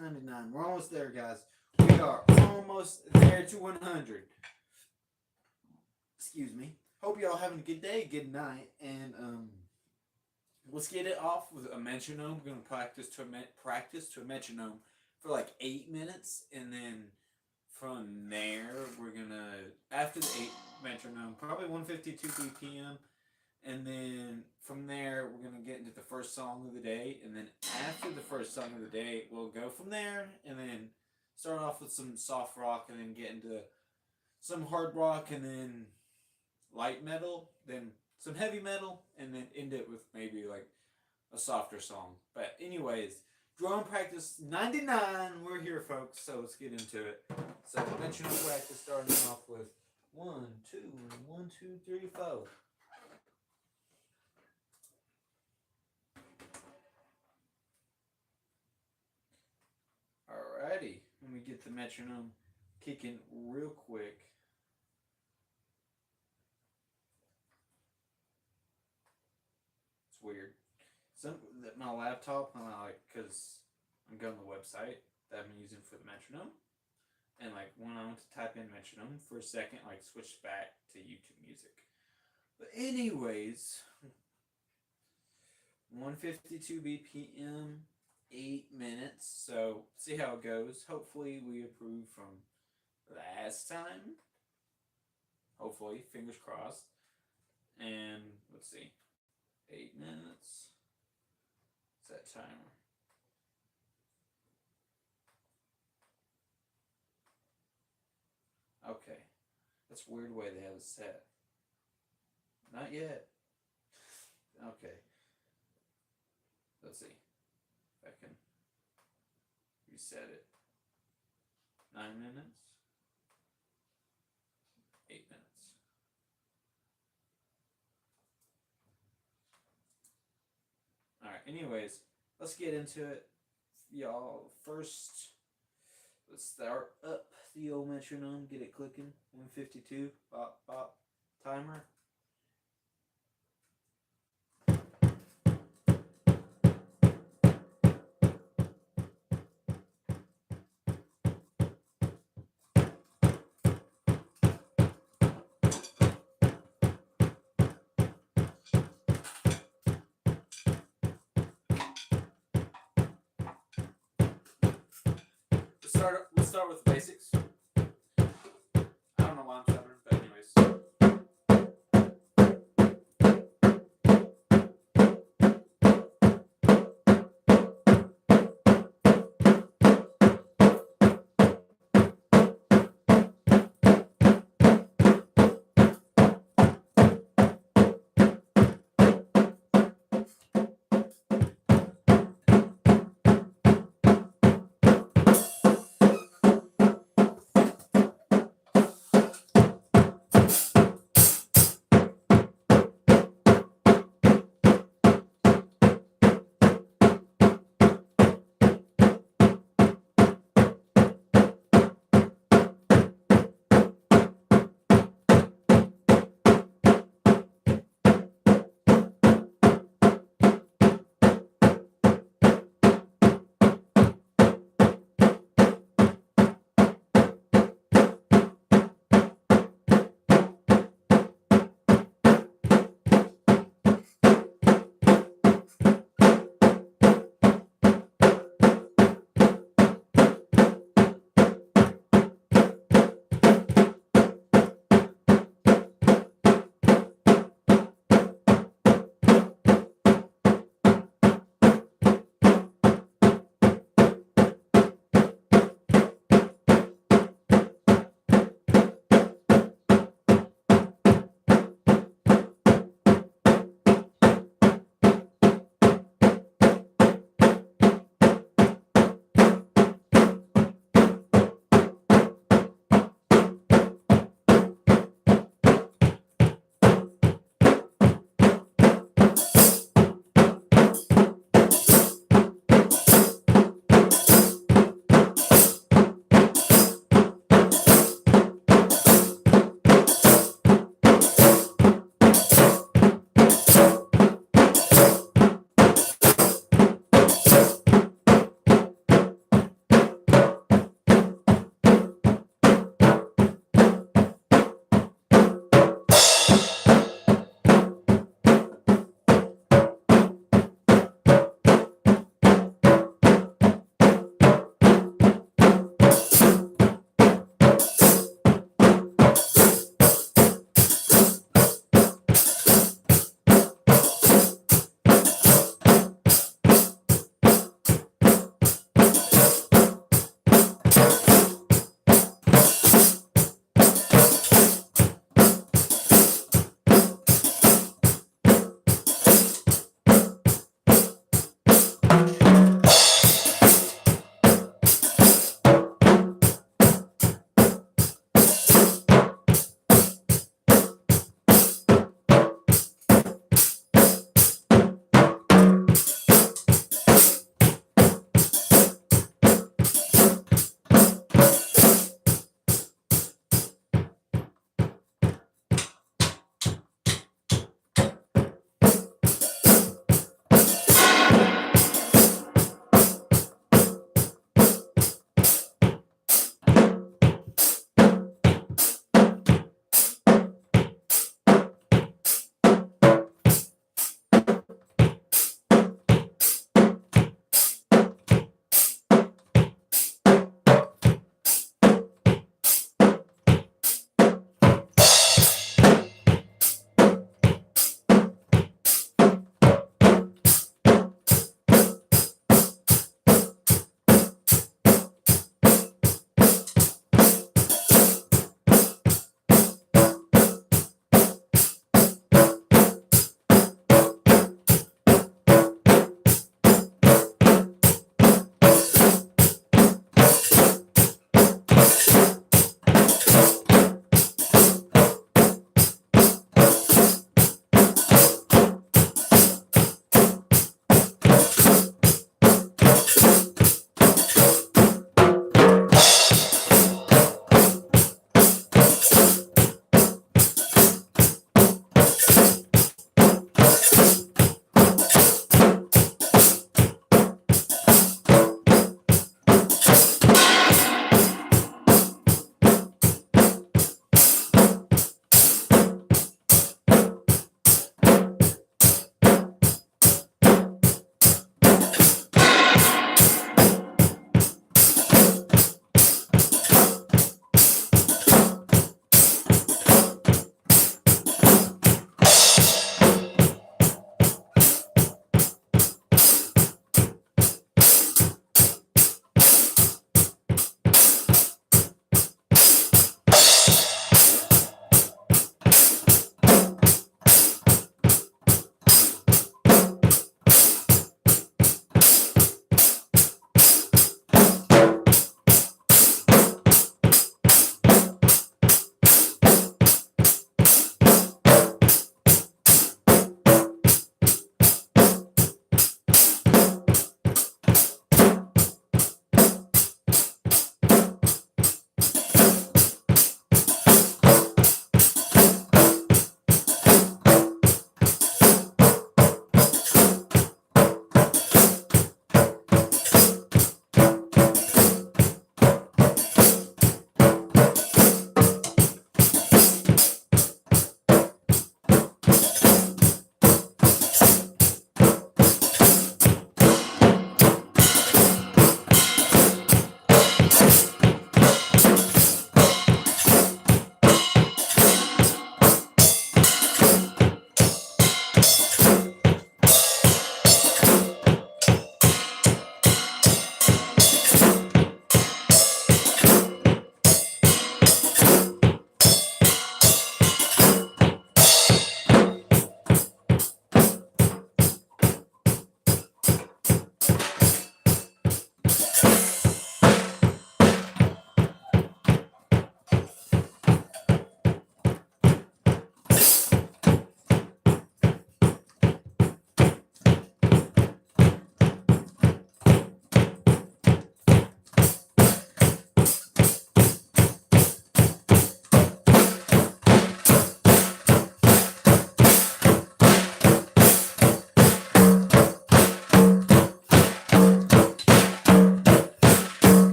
99. We're almost there, guys. We are almost there to 100. Excuse me. Hope y'all having a good day, good night, and let's get it off with a metronome. We're gonna practice to a metronome for like 8 minutes, and then from there we're gonna after the 8 metronome, probably 152 BPM, and then from there we're gonna get into the first song of the day, and then after the first song of the day, we'll go from there, and then start off with some soft rock, and then get into some hard rock, and then light metal, then some heavy metal, and then end it with maybe like a softer song. But anyways, drum practice 99. We're here, folks. So let's get into it. So metronome practice, starting off with 1, 2, 1, 2, 3, 4. Alrighty, let me get the metronome kicking real quick. Weird. My laptop, because I'm going to the website that I've been using for the metronome, and like when I went to type in metronome for a second, like switched back to YouTube Music. But anyways, 152 BPM, 8 minutes. So see how it goes. Hopefully we improve from last time. Hopefully, fingers crossed. And let's see. 8 minutes. Set timer. Okay. That's a weird way they have it set. Not yet. Okay. Let's see. If I can reset it. 9 minutes. 8 minutes. Alright, anyways, let's get into it. Y'all, first, let's start up the old metronome, get it clicking. 152, bop, bop, timer. Let's start with the basics. I don't know why I'm stuttering, but anyways.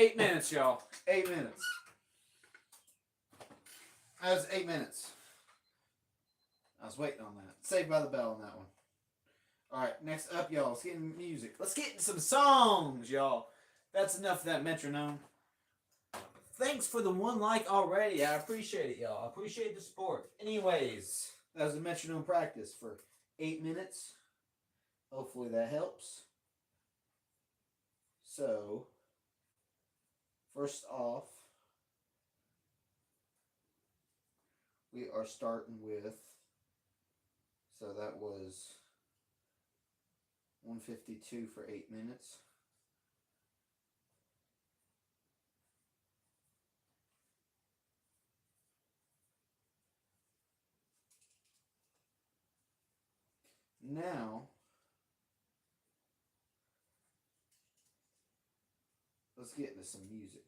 8 minutes, y'all. 8 minutes. That was 8 minutes. I was waiting on that. Saved by the bell on that one. Alright, next up, y'all. Let's get into music. Let's get into some songs, y'all. That's enough of that metronome. Thanks for the 1 like already. I appreciate it, y'all. I appreciate the support. Anyways, that was a metronome practice for 8 minutes. Hopefully that helps. So, first off, we are starting with, so that was 152 for 8 minutes. Now, let's get into some music.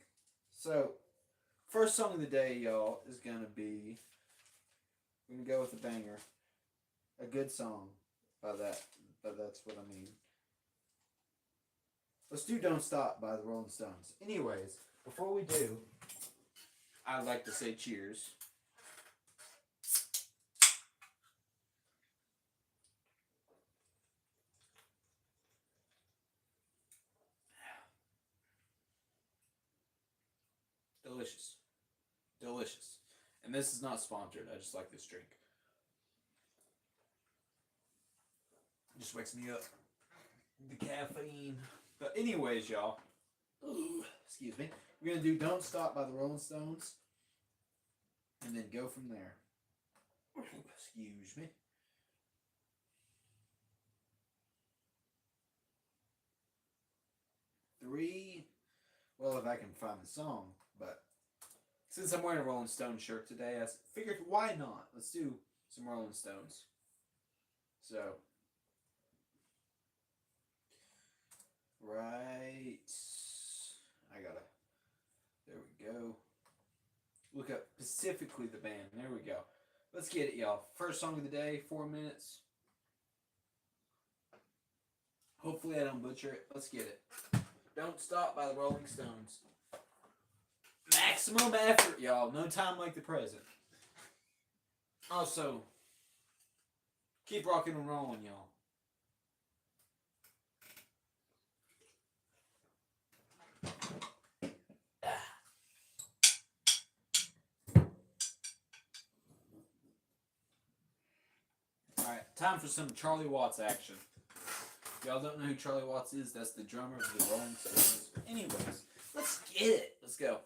So, first song of the day, y'all, is going to be, we're going to go with a banger. A good song, but that's what I mean. Let's do Don't Stop by the Rolling Stones. Anyways, before we do, I'd like to say cheers. Delicious. Delicious. And this is not sponsored. I just like this drink. It just wakes me up. The caffeine. But anyways, y'all. Ooh, excuse me. We're going to do Don't Stop by the Rolling Stones. And then go from there. Excuse me. Well, if I can find the song, but since I'm wearing a Rolling Stone shirt today, I figured why not? Let's do some Rolling Stones. So, right, there we go. Look up specifically the band. There we go. Let's get it, y'all. First song of the day, 4 minutes. Hopefully I don't butcher it. Let's get it. Don't Stop by the Rolling Stones. Maximum effort, y'all. No time like the present. Also, keep rocking and rolling, y'all. Alright, time for some Charlie Watts action. If y'all don't know who Charlie Watts is, that's the drummer of the Rolling Stones. Anyways, let's get it. Let's go.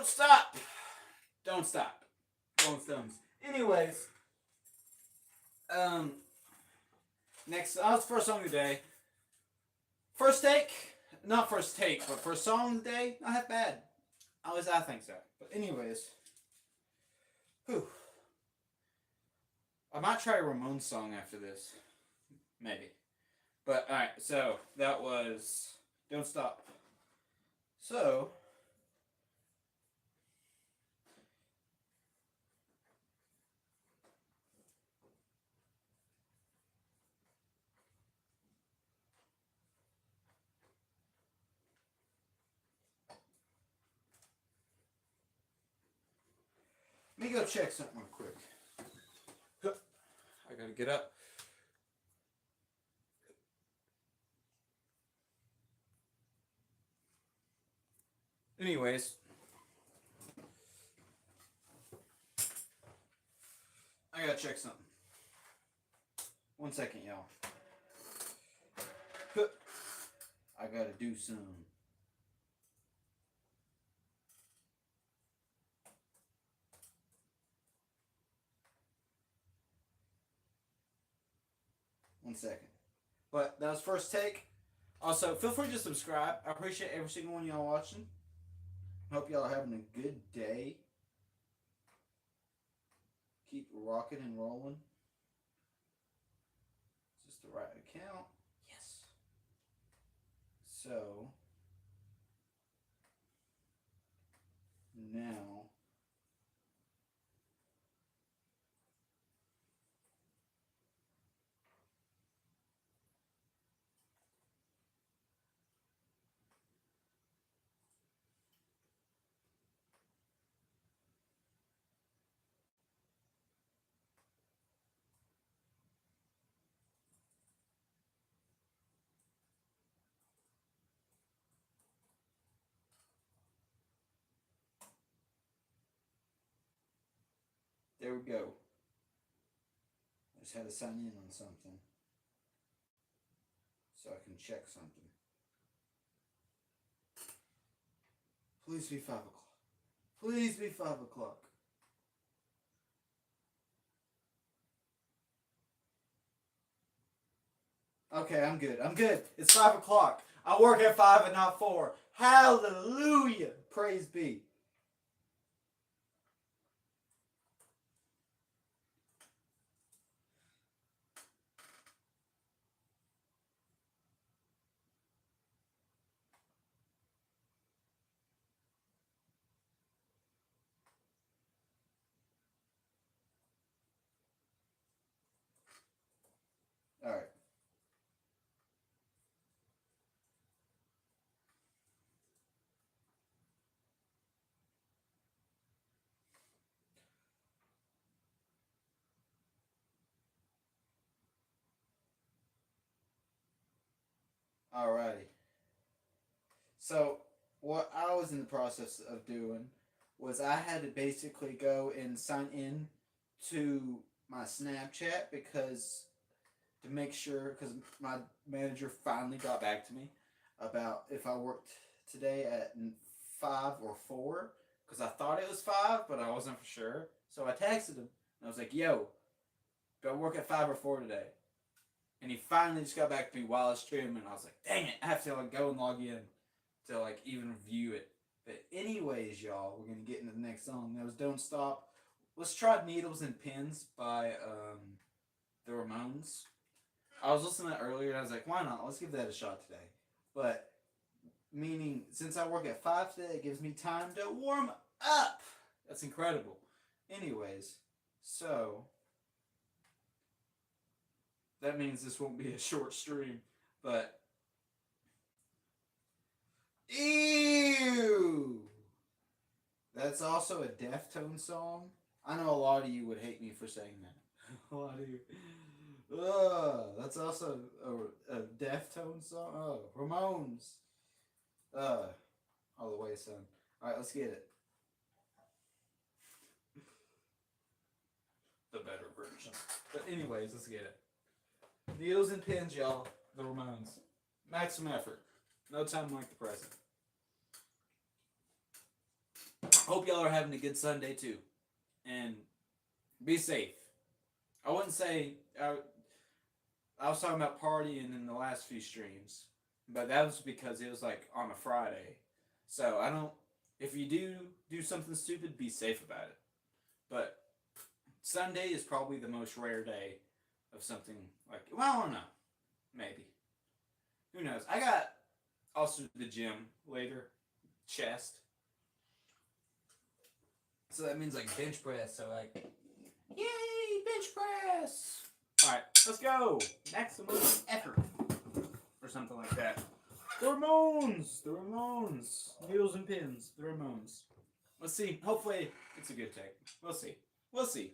Don't stop. Don't stop. Rolling Stones. Anyways, next, that's the first song today. First take, not first take, but first song today, not half bad. At least I think so. But anyways, whew. I might try a Ramones song after this. Maybe. But, alright, so that was Don't Stop. So, let me go check something real quick. I gotta get up. Anyways, I gotta check something. 1 second, y'all. I gotta do some. One second. But that was first take. Also, feel free to subscribe. I appreciate every single one of y'all watching. Hope y'all are having a good day. Keep rocking and rolling. Is this the right account? Yes. So, now, there we go. I just had to sign in on something so I can check something. Please be 5 o'clock. Please be 5 o'clock. Okay, I'm good. I'm good. It's 5 o'clock. I work at 5 and not 4. Hallelujah. Praise be. All right. Alrighty. So, what I was in the process of doing was I had to basically go and sign in to my Snapchat because to make sure, because my manager finally got back to me about if I worked today at 5 or 4 because I thought it was 5, but I wasn't for sure. So I texted him and I was like, yo, do I work at 5 or 4 today? And he finally just got back to me while I was streaming. I was like, dang it, I have to like go and log in to like even review it. But anyways, y'all, we're gonna get into the next song. That was Don't Stop. Let's try Needles and Pins by the Ramones. I was listening to that earlier and I was like, why not? Let's give that a shot today. But meaning since I work at 5 today, it gives me time to warm up. That's incredible. Anyways, so that means this won't be a short stream, but ew! That's also a Deftones song. I know a lot of you would hate me for saying that. A lot of you. Ugh, that's also a Deftones song. Oh, Ramones. All the way, son. Alright, let's get it. The better version. But anyways, let's get it. Needles and Pins, y'all. The Ramones. Maximum effort. No time like the present. Hope y'all are having a good Sunday too, and be safe. I wouldn't say I was talking about partying in the last few streams, but that was because it was like on a Friday. So I don't. If you do something stupid, be safe about it. But Sunday is probably the most rare day of something like. Well, I don't know. Maybe. Who knows? I got also the gym later, chest. So that means like bench press. So like, yay, bench press! All right, let's go. Maximum effort, or something like that. The Ramones, the Ramones, needles and pins, the Ramones. Let's see. Hopefully, it's a good take. We'll see. We'll see.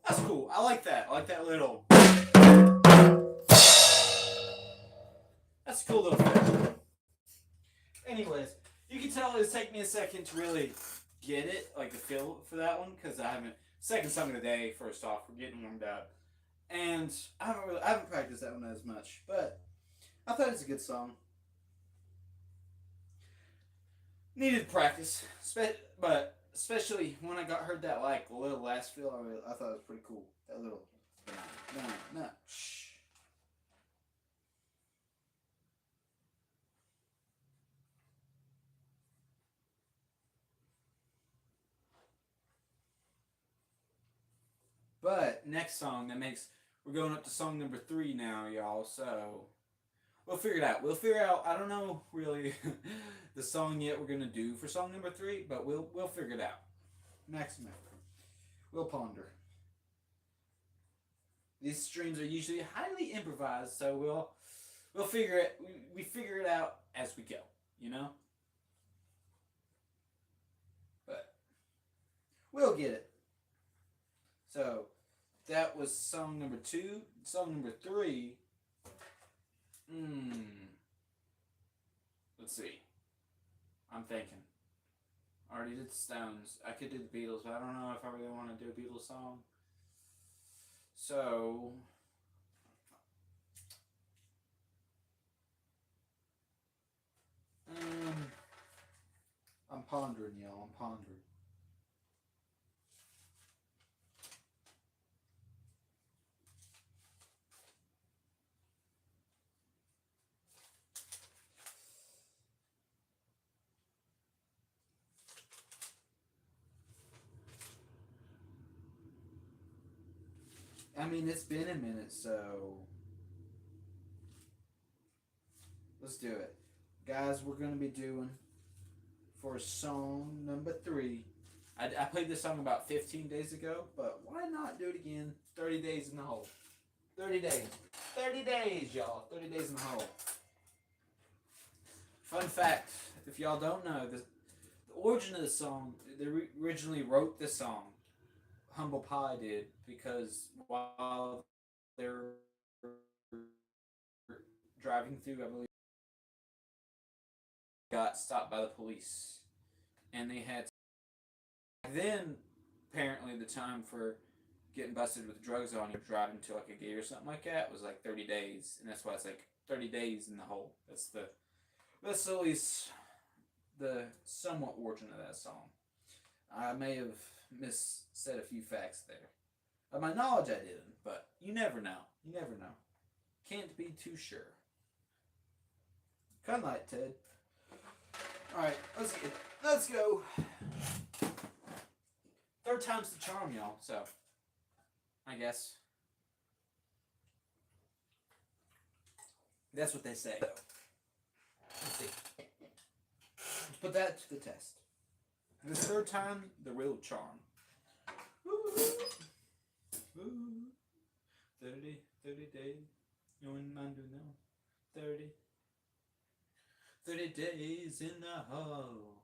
That's cool. I like that. I like that little. That's a cool little thing. Anyways, you can tell it's taking me a second to really get it, like the feel for that one, because I haven't. Second song of the day. First off, we're getting warmed up, and I haven't practiced that one as much, but I thought it's a good song. Needed practice, but especially when I heard that like little last feel, I thought it was pretty cool. That little, no, shh. But next song we're going up to song number 3 now, y'all. So we'll figure it out. We'll figure out. I don't know really the song yet we're gonna do for song number 3, but we'll figure it out. Maximum effort. We'll ponder. These streams are usually highly improvised, so we'll figure it. We figure it out as we go. You know. But we'll get it. So that was song number 2. Song number 3. Let's see. I'm thinking. I already did the Stones. I could do the Beatles, but I don't know if I really want to do a Beatles song. So I'm pondering, y'all. I'm pondering. I mean, it's been a minute, so let's do it. Guys, we're going to be doing for song number 3. I played this song about 15 days ago, but why not do it again? 30 days in the hole. 30 days. 30 days, y'all. 30 days in the hole. Fun fact, if y'all don't know, the origin of the song, they originally wrote this song, Humble Pie did, because while they're driving through, I believe, got stopped by the police. And they had then apparently the time for getting busted with drugs on you driving to like a gig or something like that was like 30 days, and that's why it's like 30 days in the hole. That's at least the somewhat origin of that song. I may have said a few facts there. Of my knowledge I didn't, but you never know. You never know. Can't be too sure. Kind of like Ted. Alright, let's go. Third time's the charm, y'all, so I guess that's what they say. Let's see. Let's put that to the test. The third time, the real charm. Ooh. Ooh. 30 days. You wouldn't mind doing that one. 30 days in the hole.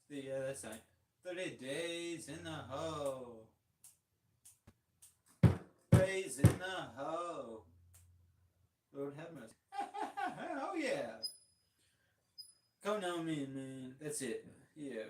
Yeah, that's right. 30 days in the hole. Days in the hole. Lord have mercy. Oh yeah. Come on in, man. That's it. Yeah.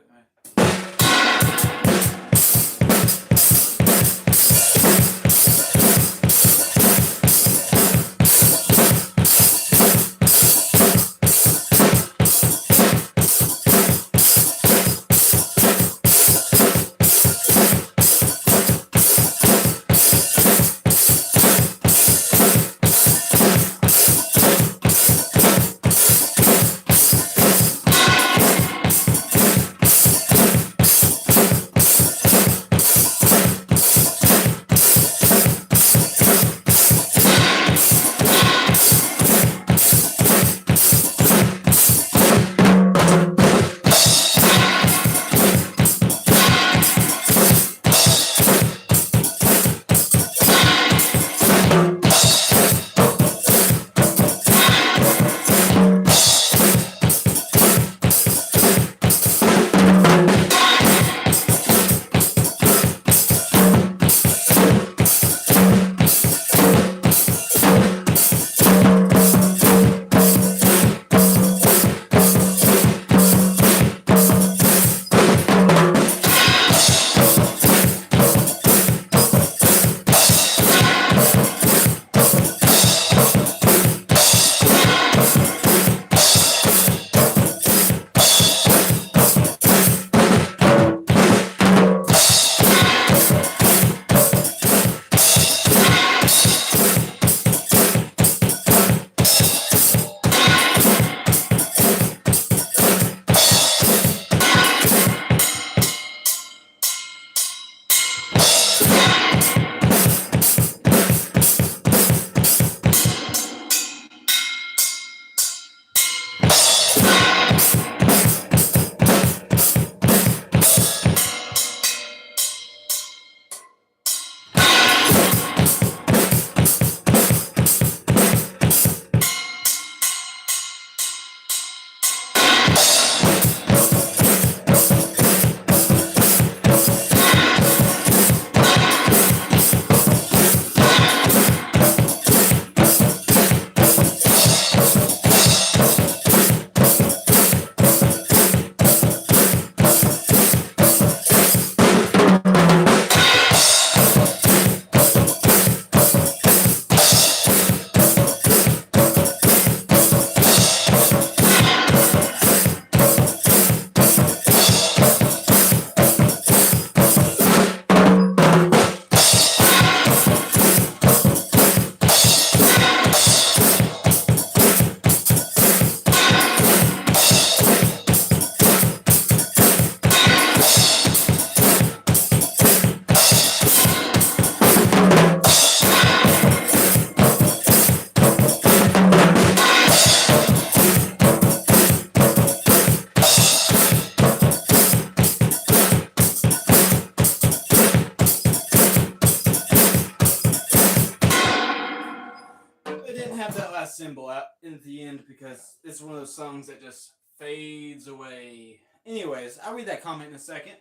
the end because it's one of those songs that just fades away. Anyways, I'll read that comment in a second.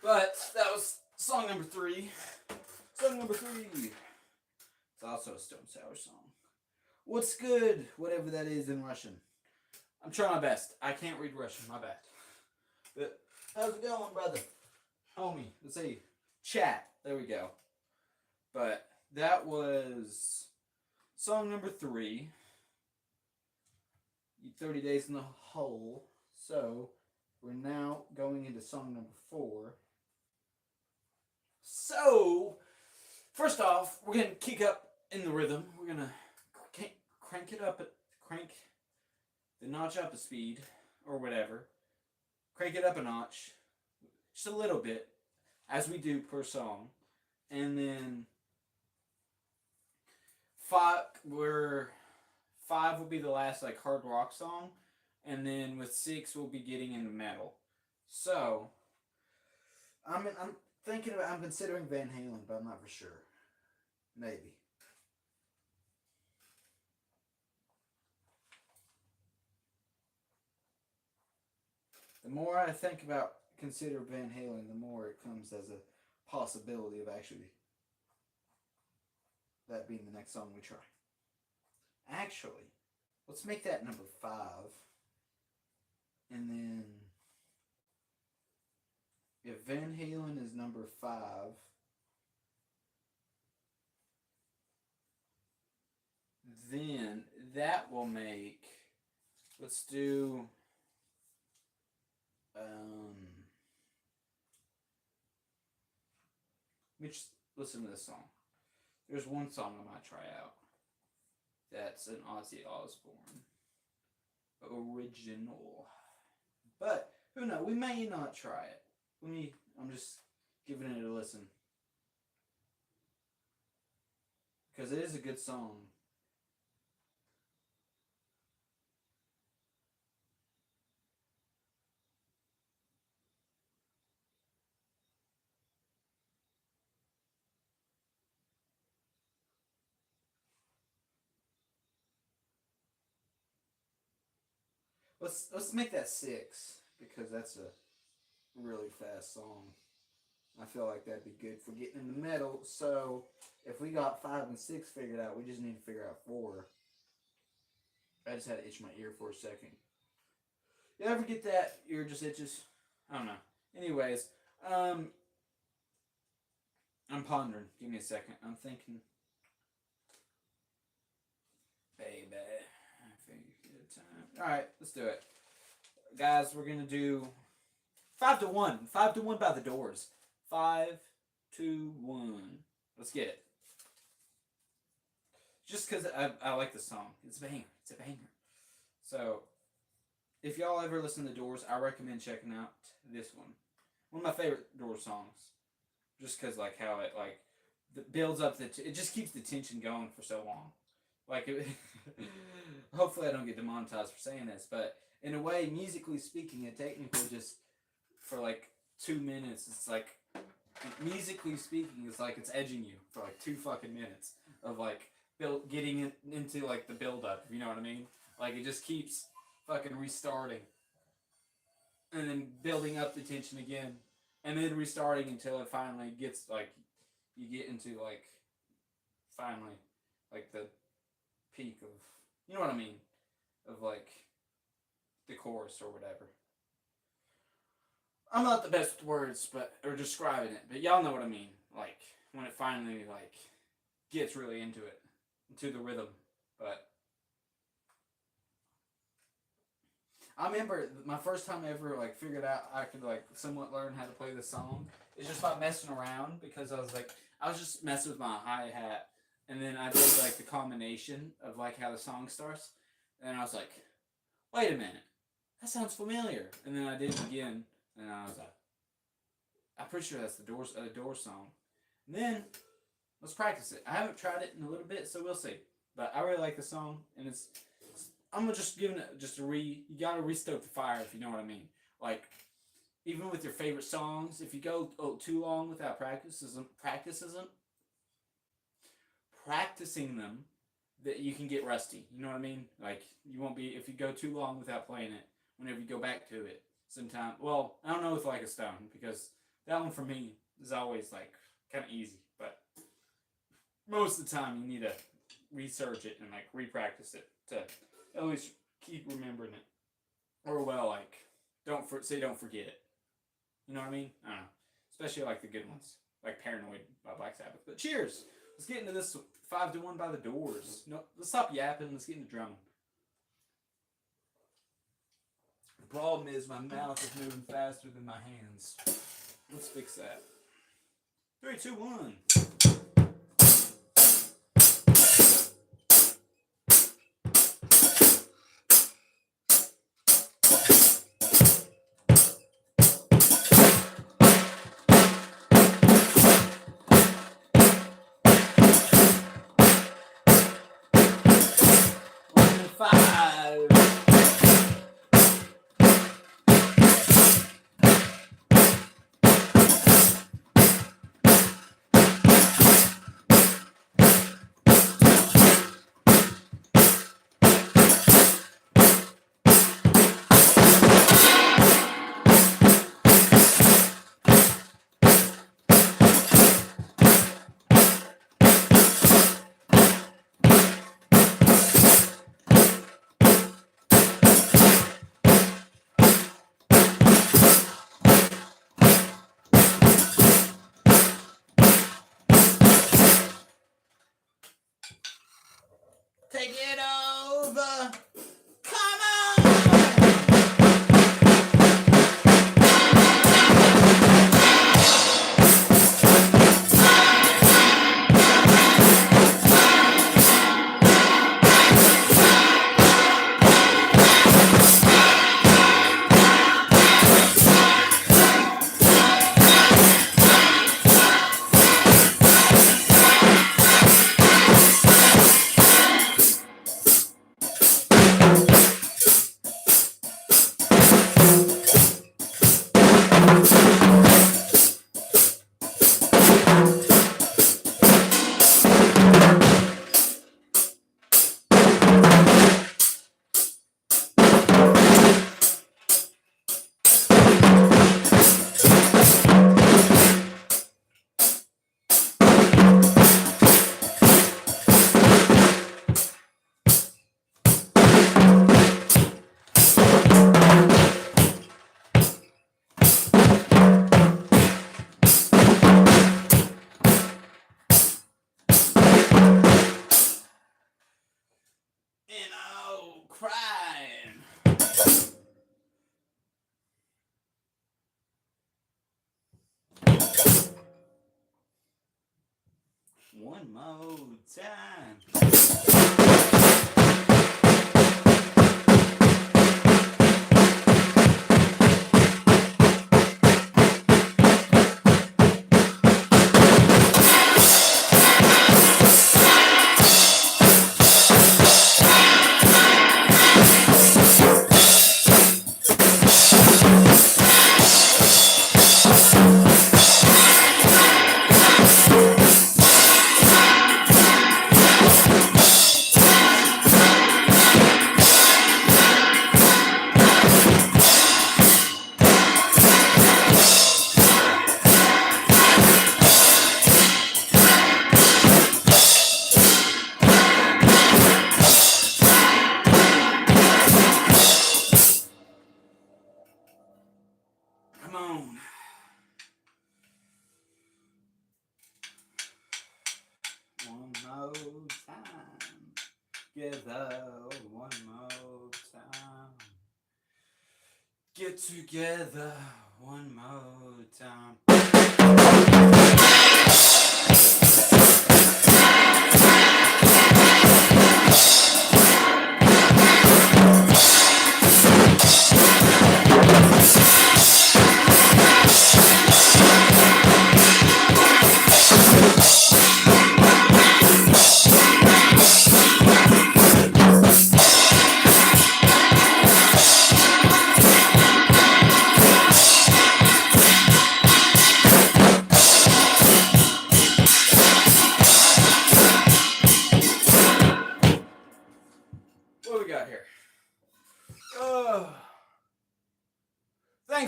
But that was song number 3. Song number 3. It's also a Stone Sour song. What's good? Whatever that is in Russian. I'm trying my best. I can't read Russian. My bad. But how's it going, brother? Homie. Let's see. Chat. There we go. But that was song number 3. 30 Days in the Hole. So we're now going into song number 4. So first off, we're gonna kick up in the rhythm. We're gonna crank the notch up a speed or whatever. Crank it up a notch, just a little bit, as we do per song, and then 5 will be the last like hard rock song, and then with 6 we'll be getting into metal. So I'm considering Van Halen, but I'm not for sure. Maybe. The more I think about consider Van Halen, the more it comes as a possibility of actually that being the next song we try. Actually, let's make that number 5. And then if Van Halen is number 5, then that will make, let's do let me just listen to this song. There's one song I might try out. That's an Ozzy Osbourne original. But who knows? We may not try it. I'm just giving it a listen. Because it is a good song. Let's make that 6 because that's a really fast song. I feel like that'd be good for getting into metal. So if we got 5 and 6 figured out, we just need to figure out 4. I just had to itch my ear for a second. You ever get that ear just itches? I don't know. Anyways, I'm pondering. Give me a second. I'm thinking. Baby. Alright, let's do it. Guys, we're going to do 5 to 1. 5 to 1 by the Doors. 5, 2, 1. Let's get it. Just because I like the song. It's a banger. It's a banger. So, if y'all ever listen to the Doors, I recommend checking out this one. One of my favorite Doors songs. Just because, like, how it, like, builds up it just keeps the tension going for so long. Like, hopefully I don't get demonetized for saying this, but in a way, musically speaking, it technically just, for like 2 minutes, it's like, musically speaking, it's like it's edging you for like 2 fucking minutes of like, getting into like the build up, you know what I mean? Like, it just keeps fucking restarting. And then building up the tension again. And then restarting until it finally gets like, you get into like, finally, like the peak of, you know what I mean, of like the chorus or whatever. I'm not the best with words, or describing it, but y'all know what I mean. Like when it finally like gets really into the rhythm. But I remember my first time I ever like figured out I could like somewhat learn how to play this song. It's just by messing around because I was just messing with my hi-hat. And then I did like the combination of like how the song starts. And I was like, wait a minute. That sounds familiar. And then I did it again. And I was like, I'm pretty sure that's the Doors song. And then, let's practice it. I haven't tried it in a little bit, so we'll see. But I really like the song. And I'm just giving it you gotta restoke the fire if you know what I mean. Like, even with your favorite songs, if you go too long without practicing them, that you can get rusty. You know what I mean? Like you won't be if you go too long without playing it. Whenever you go back to it, sometime. Well, I don't know with like a stone because that one for me is always like kind of easy, but most of the time you need to research it and like repractice it to at least keep remembering it. Or well, like don't forget it. You know what I mean? I don't know. Especially like the good ones, like Paranoid by Black Sabbath. But cheers. Let's get into this 5-1 by the Doors. No, let's stop yapping. Let's get into drumming. The problem is my mouth is moving faster than my hands. Let's fix that. 3, 2, 1. Take it over. Come on. Crying. One more time. Come on. One more time. Together. One more time. Get together. One more time.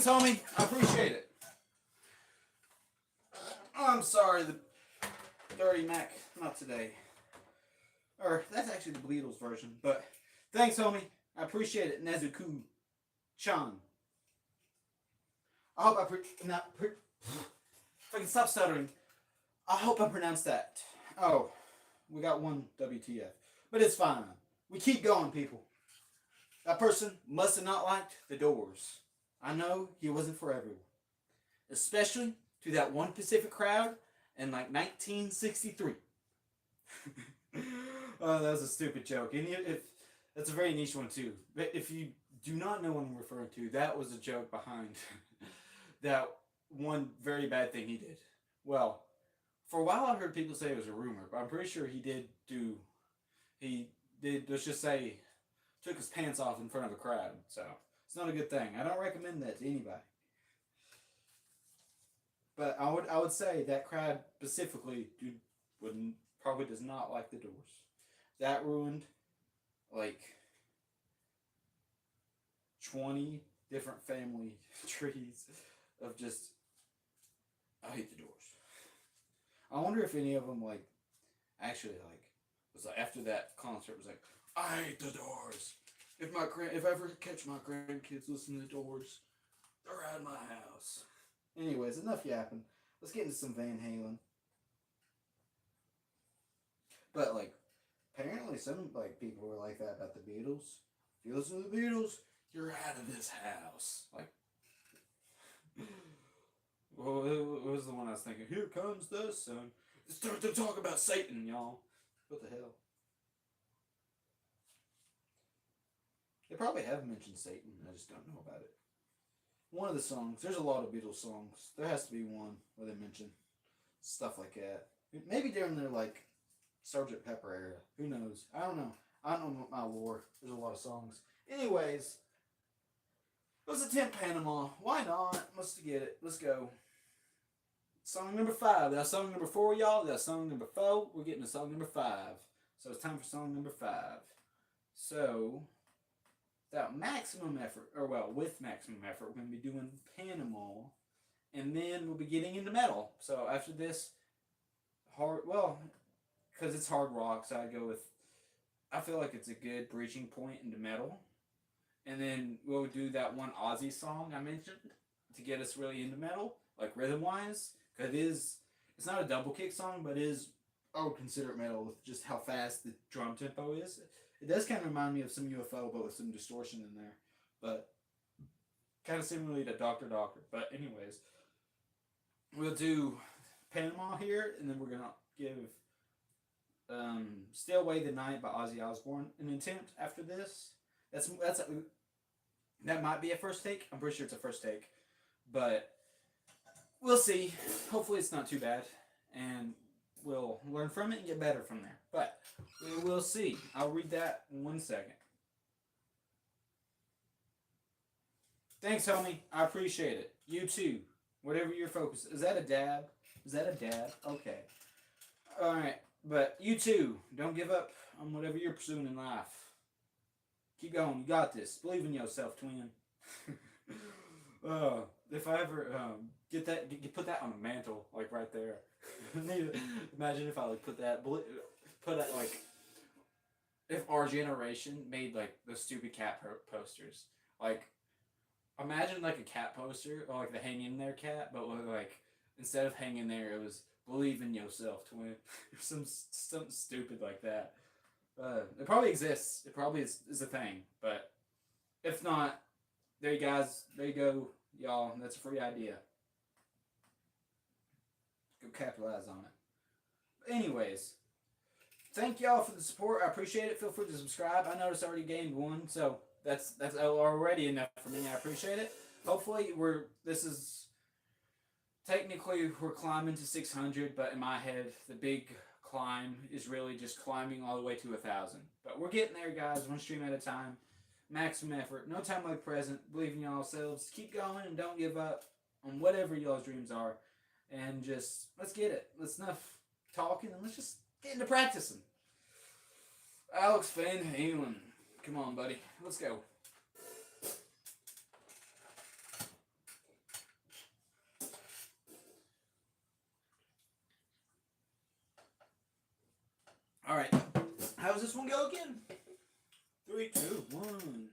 Thanks, homie. I appreciate it. I'm sorry, the Dirty Mac, not today. Or, that's actually the Beatles version, but thanks, homie. I appreciate it, Nezuku-chan. I hope if I can stop stuttering, I hope I pronounced that. Oh, we got one WTF. But it's fine. We keep going, people. That person must have not liked the Doors. I know he wasn't for everyone. Especially to that one Pacific crowd in like 1963. Oh, that was a stupid joke. And that's a very niche one too. But if you do not know what I'm referring to, that was a joke behind that one very bad thing he did. Well, for a while I heard people say it was a rumor, but I'm pretty sure he did, let's just say, took his pants off in front of a crowd. So, it's not a good thing. I don't recommend that to anybody. But I would say that crowd specifically probably does not like the Doors. That ruined like 20 different family trees of just, I hate the Doors. I wonder if any of them like actually like was like after that concert was like, I hate the Doors. If I ever catch my grandkids listening to the Doors, they're out of my house. Anyways, enough yapping. Let's get into some Van Halen. But like, apparently some like people were like that about the Beatles. If you listen to the Beatles, you're out of this house. Like, well, it was the one I was thinking. Here comes the sun. Start to talk about Satan, y'all. What the hell? They probably have mentioned Satan. I just don't know about it. One of the songs. There's a lot of Beatles songs. There has to be one where they mention stuff like that. Maybe during their like Sgt. Pepper era. Who knows? I don't know. I don't know my lore. There's a lot of songs. Anyways, let's attempt Panama. Why not? Let's get it. Let's go. Song number 5. That's song number 4, y'all. That's song number 4. We're getting to song number 5. So it's time for song number 5. So, without maximum effort, with maximum effort, we're going to be doing Panama. And then we'll be getting into metal. So after this, because it's hard rock, so I'd go with, I feel like it's a good breaching point into metal. And then we'll do that one Ozzy song I mentioned to get us really into metal, like rhythm-wise. Because it's not a double kick song, but I would consider it metal with just how fast the drum tempo is. It does kind of remind me of some UFO, but with some distortion in there. But kind of similarly to Dr. Doctor. But anyways, we'll do Panama here, and then we're going to give Stay Away the Night by Ozzy Osbourne an attempt after this. That might be a first take. I'm pretty sure it's a first take. But we'll see. Hopefully it's not too bad. And we'll learn from it and get better from there. But we will see. I'll read that in 1 second. Thanks, homie. I appreciate it. You too. Whatever your focus. Is that a dab? Is that a dab? Okay. Alright. But you too. Don't give up on whatever you're pursuing in life. Keep going. You got this. Believe in yourself, twin. If I ever put that on a mantle, like right there. Imagine if I like put that like, if our generation made like the stupid cat posters. Like, imagine like a cat poster, or like the hang in there cat, but with like, instead of hanging there, it was believe in yourself, twin. Something stupid like that. It probably exists. It probably is a thing. But if not, there you guys. There you go, y'all. That's a free idea. Go capitalize on it. But anyways, thank y'all for the support. I appreciate it. Feel free to subscribe. I noticed I already gained 1, so that's already enough for me. I appreciate it. Hopefully we're climbing to 600, but in my head, the big climb is really just climbing all the way to 1,000. But we're getting there, guys. One stream at a time. Maximum effort. No time like present. Believe in yourselves. Keep going and don't give up on whatever y'all's dreams are. And just, let's get it. Let's enough talking and let's just get into practicing. Alex Van Halen. Come on, buddy. Let's go. does this one go again? 3, 2, 1.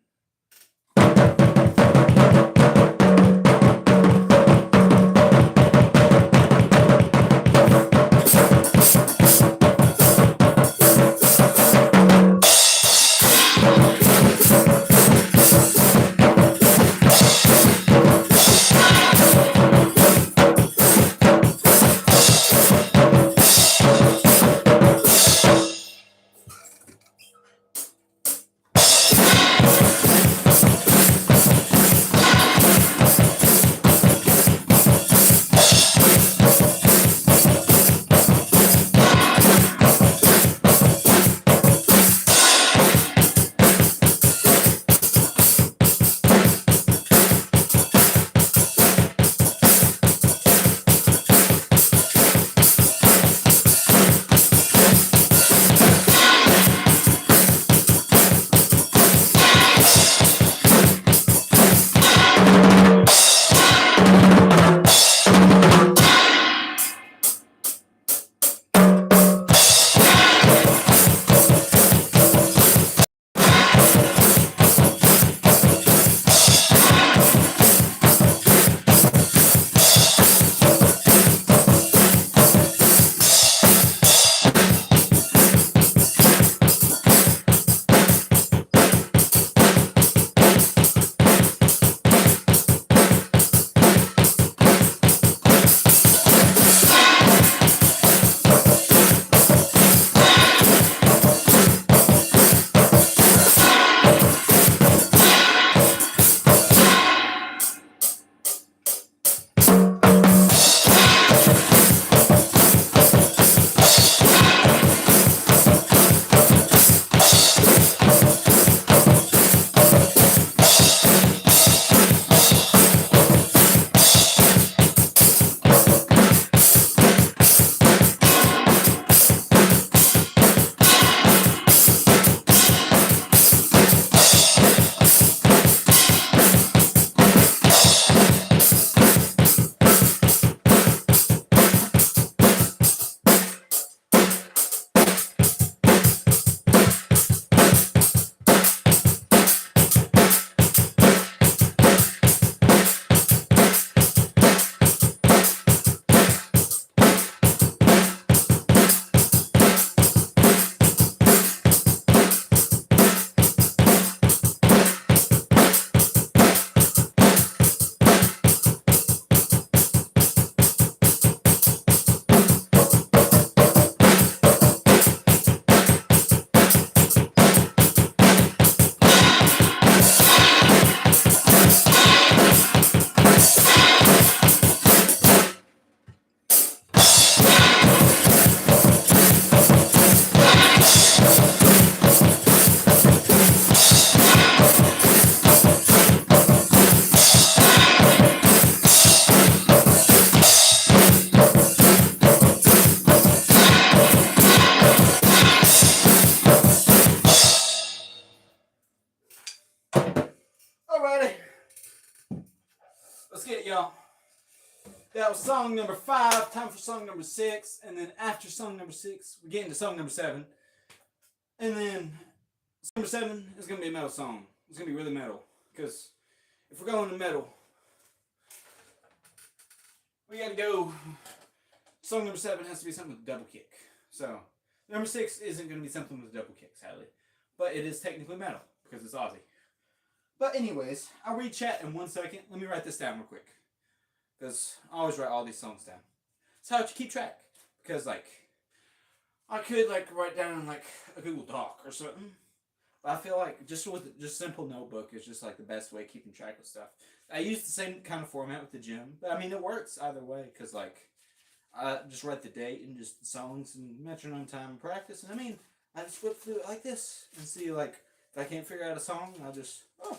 Alrighty. Let's get it, y'all. That was song number 5. Time for song number 6. And then after song number 6, we're getting to song number 7. And then song number 7 is going to be a metal song. It's going to be really metal. Because if we're going to metal, we got to go. Song number 7 has to be something with a double kick. So, number 6 isn't going to be something with a double kick, sadly. But it is technically metal, because it's Ozzy. But anyways, I'll read chat in 1 second. Let me write this down real quick. Because I always write all these songs down. It's how to keep track. Because, like, I could, like, write down, like, a Google Doc or something. But I feel like just with just simple notebook is just, like, the best way of keeping track of stuff. I use the same kind of format with the gym. But, I mean, it works either way. Because, like, I just write the date and just the songs and metronome time and practice. And, I mean, I just flip through it like this and see, like, if I can't figure out a song, I'll just, oh,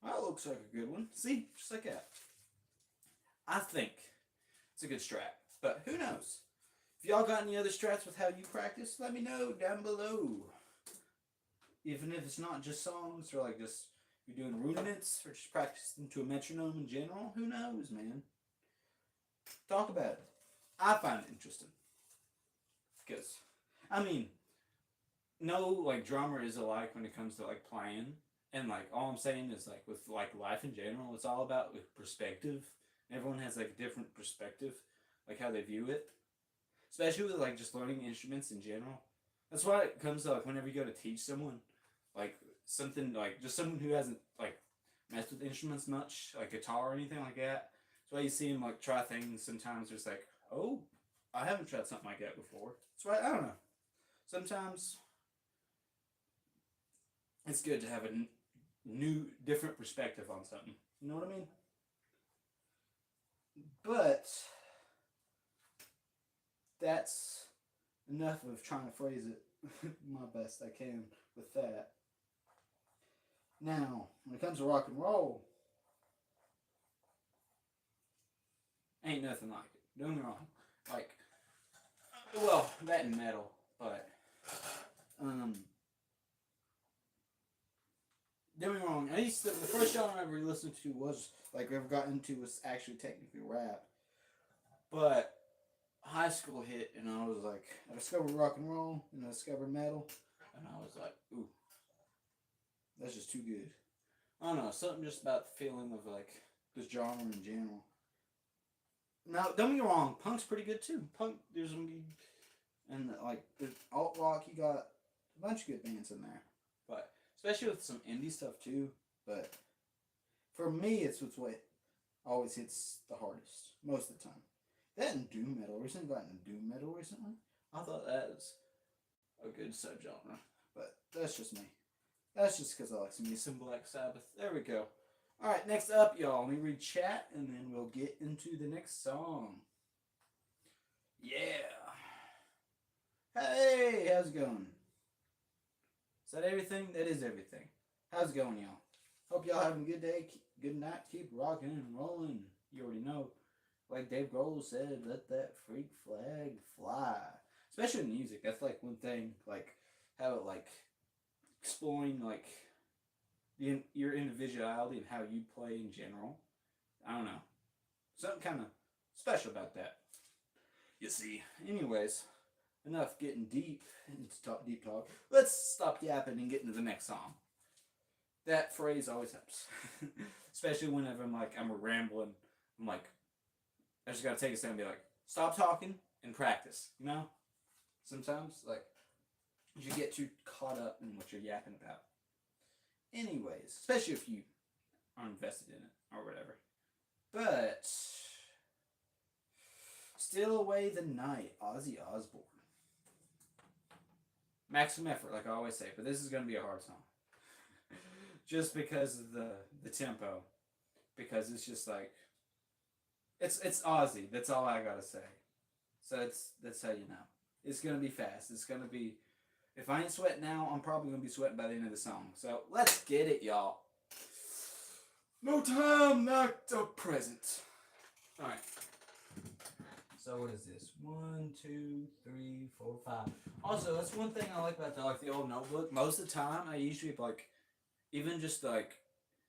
that looks like a good one. See? Just like that. I think it's a good strat. But who knows? If y'all got any other strats with how you practice, let me know down below. Even if it's not just songs or like just you're doing rudiments or just practicing to a metronome in general, who knows, man? Talk about it. I find it interesting. Because, I mean, no like drummer is alike when it comes to like playing. And like all I'm saying is like with like life in general, it's all about like perspective. Everyone has like a different perspective, like how they view it. Especially with like just learning instruments in general. That's why it comes to like whenever you go to teach someone, like something like just someone who hasn't like messed with instruments much, like guitar or anything like that. That's why you see them like try things. Sometimes it's like, oh, I haven't tried something like that before. That's why I don't know. Sometimes it's good to have a new, different perspective on something. You know what I mean? But that's enough of trying to phrase it my best I can with that. Now, when it comes to rock and roll, ain't nothing like it. Don't get me wrong. Like, well, that and metal, but um, don't get me wrong. I used to, the first genre I ever listened to was like ever got into was actually technically rap, but high school hit and I was like, I discovered rock and roll and I discovered metal, and I was like, ooh, that's just too good. I don't know, something just about the feeling of like this genre in general. Now, don't get me wrong, punk's pretty good too. Punk, there's some, and like the alt rock, you got a bunch of good bands in there, but especially with some indie stuff too. But for me, it's what's what always hits the hardest most of the time. That and doom metal. Recently gotten into doom metal recently. I thought that was a good subgenre, but that's just me. That's just because I like some some Black Sabbath. There we go. All right, next up, y'all. Let me read chat, and then we'll get into the next song. Yeah. Hey, how's it going? Is that everything? That is everything. How's it going, y'all? Hope y'all having a good day, good night. Keep rocking and rolling. You already know. Like Dave Grohl said, let that freak flag fly. Especially in music. That's like one thing, like how it like exploring like your individuality and how you play in general. I don't know. Something kind of special about that. You see. Anyways, enough getting deep into deep talk. Let's stop yapping and get into the next song. That phrase always helps. Especially whenever I'm rambling. I'm like, I just gotta take a second and be like, stop talking and practice. You know? Sometimes, like, you get too caught up in what you're yapping about. Anyways, especially if you are invested in it or whatever. But Still Away the Night, Ozzy Osbourne. Maximum effort, like I always say, but this is gonna be a hard song. Just because of the tempo. Because it's just like it's Ozzy, that's all I gotta say. So that's how you know. It's gonna be fast. It's gonna be if I ain't sweating now, I'm probably gonna be sweating by the end of the song. So let's get it, y'all. No time, not the present. Alright. So what is this? 1, 2, 3, 4, 5. Also, that's one thing I like about the old notebook. Most of the time, I usually like, even just like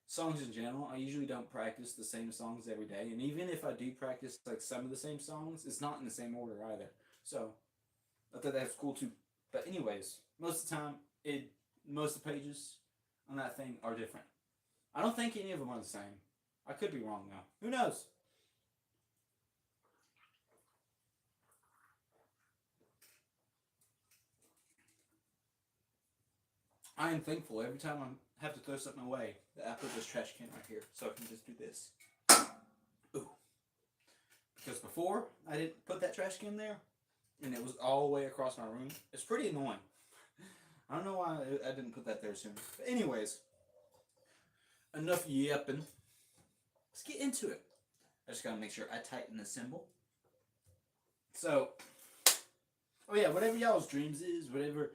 songs in general, I usually don't practice the same songs every day. And even if I do practice like some of the same songs, it's not in the same order either. So I thought that's cool too. But anyways, most of the time, most of the pages on that thing are different. I don't think any of them are the same. I could be wrong though. Who knows? I am thankful every time I have to throw something away that I put this trash can right here, so I can just do this. Ooh. Because before I didn't put that trash can there, and it was all the way across my room. It's pretty annoying. I don't know why I didn't put that there sooner. But anyways, enough yapping. Let's get into it. I just gotta make sure I tighten the cymbal. So, oh yeah, whatever y'all's dreams is, whatever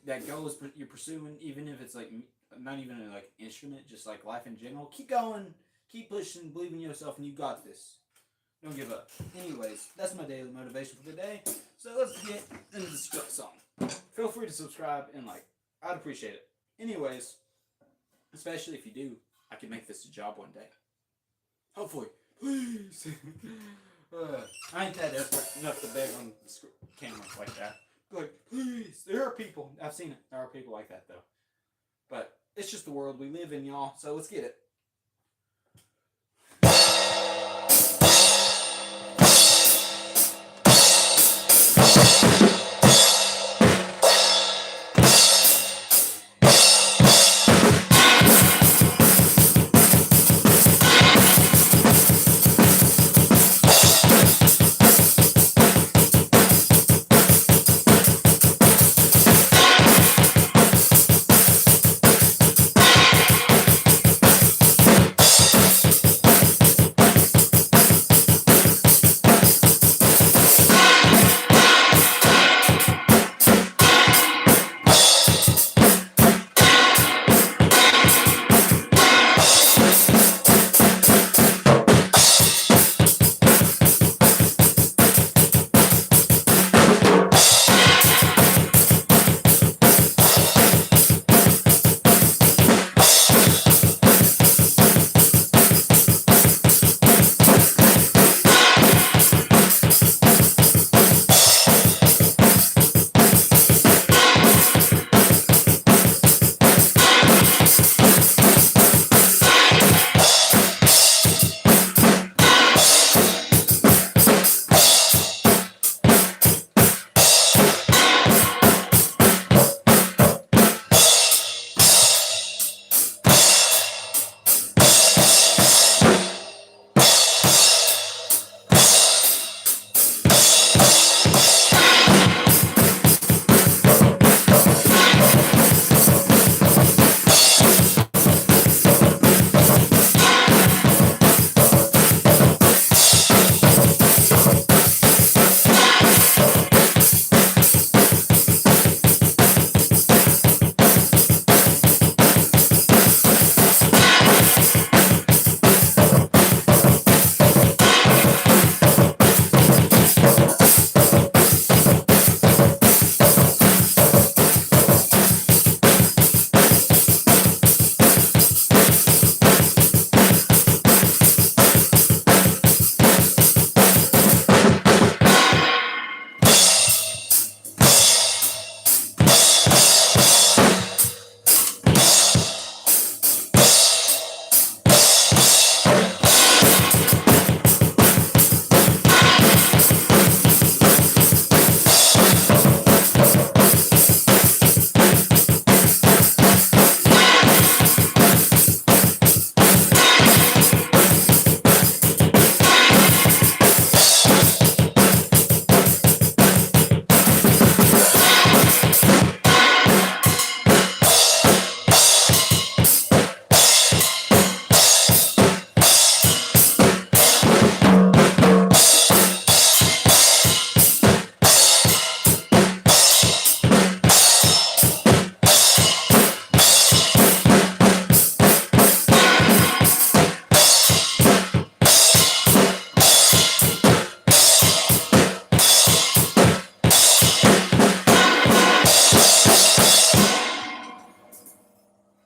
that goal is you're pursuing, even if it's like not even a like instrument, just like life in general, keep going, keep pushing, believe in yourself, and you got this. Don't give up. Anyways, that's my daily motivation for the day. So let's get into the song. Feel free to subscribe and like. I'd appreciate it. Anyways, especially if you do, I can make this a job one day. Hopefully. Please. I ain't that desperate enough to beg on camera like that. Like, please, there are people. I've seen it. There are people like that though. But it's just the world we live in, y'all. So let's get it.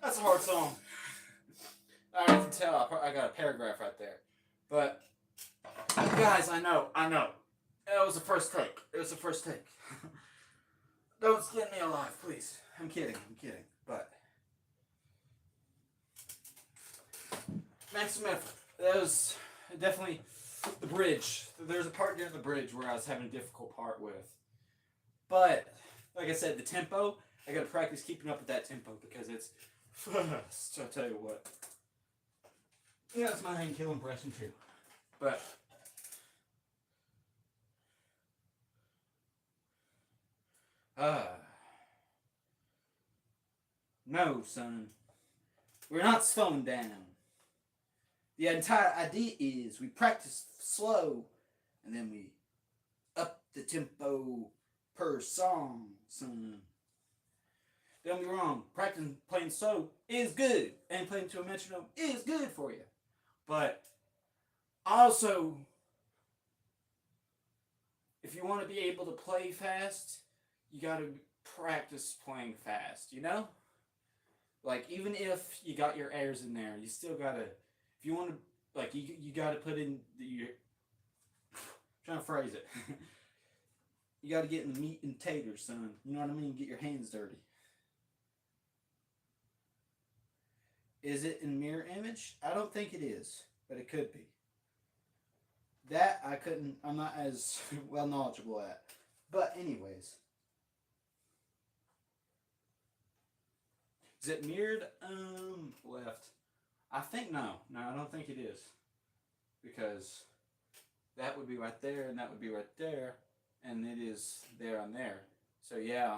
That's a hard song. I can tell. I got a paragraph right there. But guys, I know. It was the first take. Don't skin me alive, please. I'm kidding. But maximum effort. That was definitely the bridge. There's a part near the bridge where I was having a difficult part with. But like I said, the tempo. I gotta practice keeping up with that tempo because it's fast. I'll tell you what. Yeah, that's my main kill impression too. But no, son. We're not slowing down. The entire idea is we practice slow and then we up the tempo per song, son. Don't be wrong, practicing playing slow is good, and playing to a metronome is good for you. But also, if you want to be able to play fast, you gotta practice playing fast, you know? Like, even if you got your airs in there, you still gotta, if you want to, like, you gotta put in your, I'm trying to phrase it. You got to get in the meat and taters, son. You know what I mean? Get your hands dirty. Is it in mirror image? I don't think it is, but it could be. That I couldn't. I'm not as well knowledgeable at. But anyways, is it mirrored? Left. I think no. No, I don't think it is because that would be right there, and that would be right there, and it is there on there. So yeah,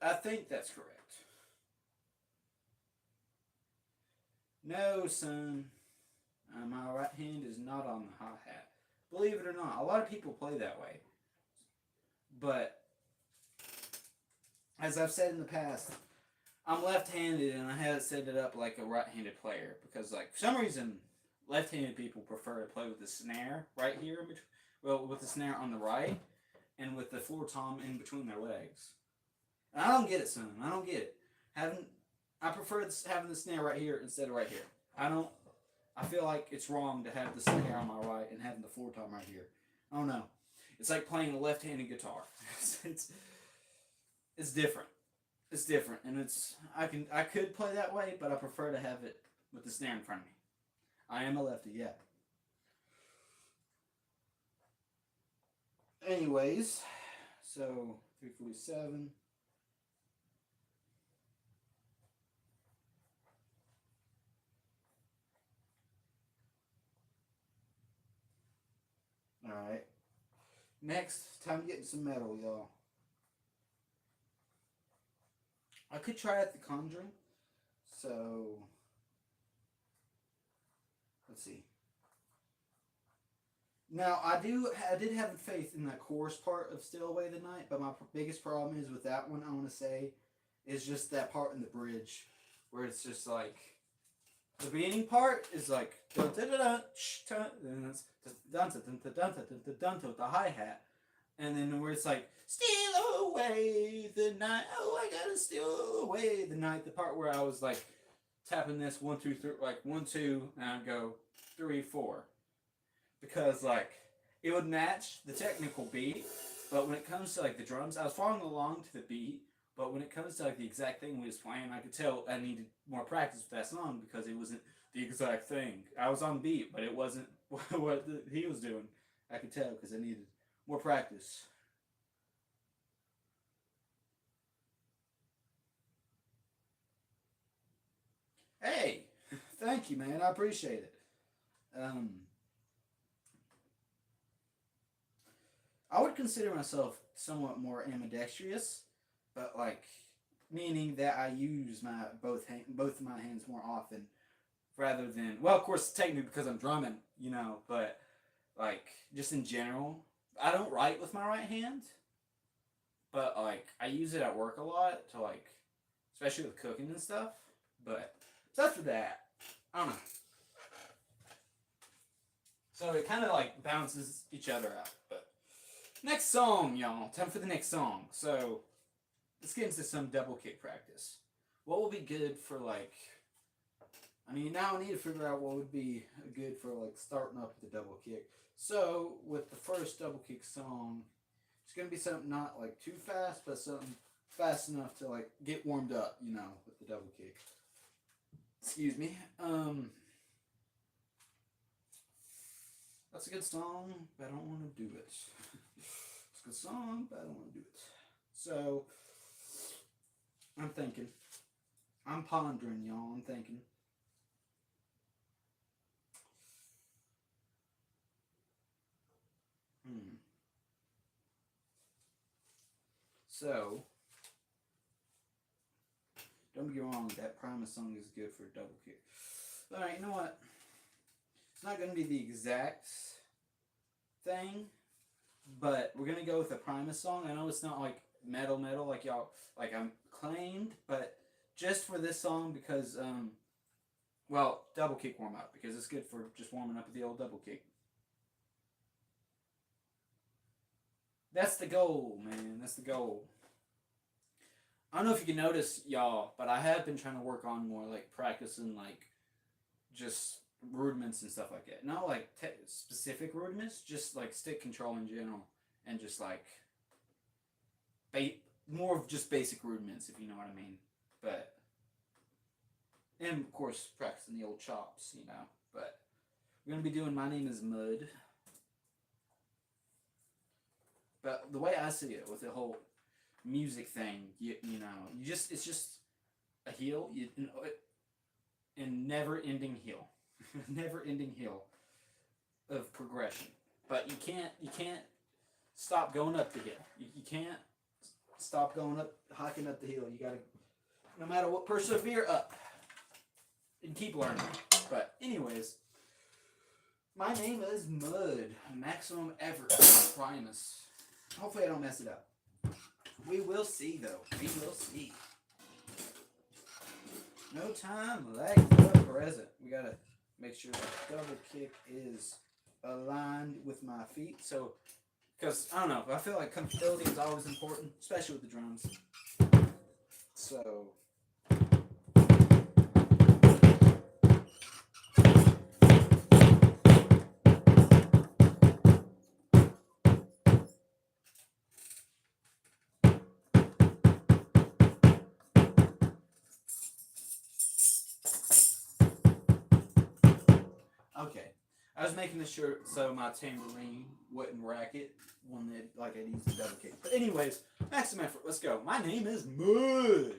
I think that's correct. No, son. My right hand is not on the hi-hat. Believe it or not, a lot of people play that way. But, as I've said in the past, I'm left-handed and I had set it up like a right-handed player. Because, like, for some reason, left-handed people prefer to play with the snare right here. Well, with the snare on the right and with the floor tom in between their legs. And I don't get it, son. I don't get it. I prefer having the snare right here instead of right here. I feel like it's wrong to have the snare on my right and having the floor tom right here. I don't know. It's like playing a left-handed guitar. It's different. It's different, and I could play that way, but I prefer to have it with the snare in front of me. I am a lefty, yeah. Anyways, so 347. Alright. Next, time to get some metal, y'all. I could try out the Conjuring. So, let's see. Now, I did have faith in that chorus part of Still Away the Night, but my biggest problem is with that one, I want to say, is just that part in the bridge, where it's just like, the beginning part is like, dun dun dun dun, and it's dun dun dun dun dun dun with the hi-hat, and then where it's like, steal away the night, oh, I gotta steal away the night, the part where I was like, tapping this 1 2 3, like 1 2, and I'd go 3 4. Because like it would match the technical beat, but when it comes to like the drums, I was following along to the beat, but when it comes to like the exact thing we was playing, I could tell I needed more practice with that song because it wasn't the exact thing. I was on beat, but it wasn't what he was doing. I could tell because I needed more practice. Hey, thank you, man. I appreciate it. Um, I would consider myself somewhat more ambidextrous, but like meaning that I use my both of my hands more often rather than, well, of course technically because I'm drumming, but like just in general, I don't write with my right hand, but like I use it at work a lot to like, especially with cooking and stuff. But so after that, I don't know. So it kind of like balances each other out, but. Next song, y'all. Time for the next song. So, let's get into some double kick practice. What will be good for, like... now I need to figure out what would be good for, like, starting up with the double kick. So, with the first double kick song, it's going to be something not, like, too fast, but something fast enough to, like, get warmed up, with the double kick. Excuse me. That's a good song, but I don't want to do it. It's a good song, but I don't want to do it. So, I'm thinking. I'm pondering, y'all. I'm thinking. So, don't get me wrong, that Primus song is good for a double kick. Alright, you know what? It's not going to be the exact thing, but we're going to go with a Primus song. I know it's not like metal like y'all, like I'm claimed, but just for this song because, double kick warm up, because it's good for just warming up with the old double kick. That's the goal, man. That's the goal. I don't know if you can notice, y'all, but I have been trying to work on more, like, practicing, like, just rudiments and stuff like that. Not like specific rudiments, just like stick control in general, and just like more of just basic rudiments, if you know what I mean. But and of course practicing the old chops, you know. But we're gonna be doing "My Name Is Mud." But the way I see it with the whole music thing, you know, it's just a hill, and never ending hill, never ending hill of progression. But you can't stop going up the hill. You can't stop going up, hiking up the hill. You gotta, no matter what, persevere up and keep learning. But anyways, My Name Is Mud, Maximum Effort, Primus. Hopefully I don't mess it up. We will see, though. We will see. No time like the present. We gotta make sure the double kick is aligned with my feet. So, because, I don't know, I feel like comfortability is always important, especially with the drums. So... Okay, I was making this sure so my tambourine wouldn't rack it when I'd use the double kick. But anyways, maximum effort. Let's go. My name is Mud.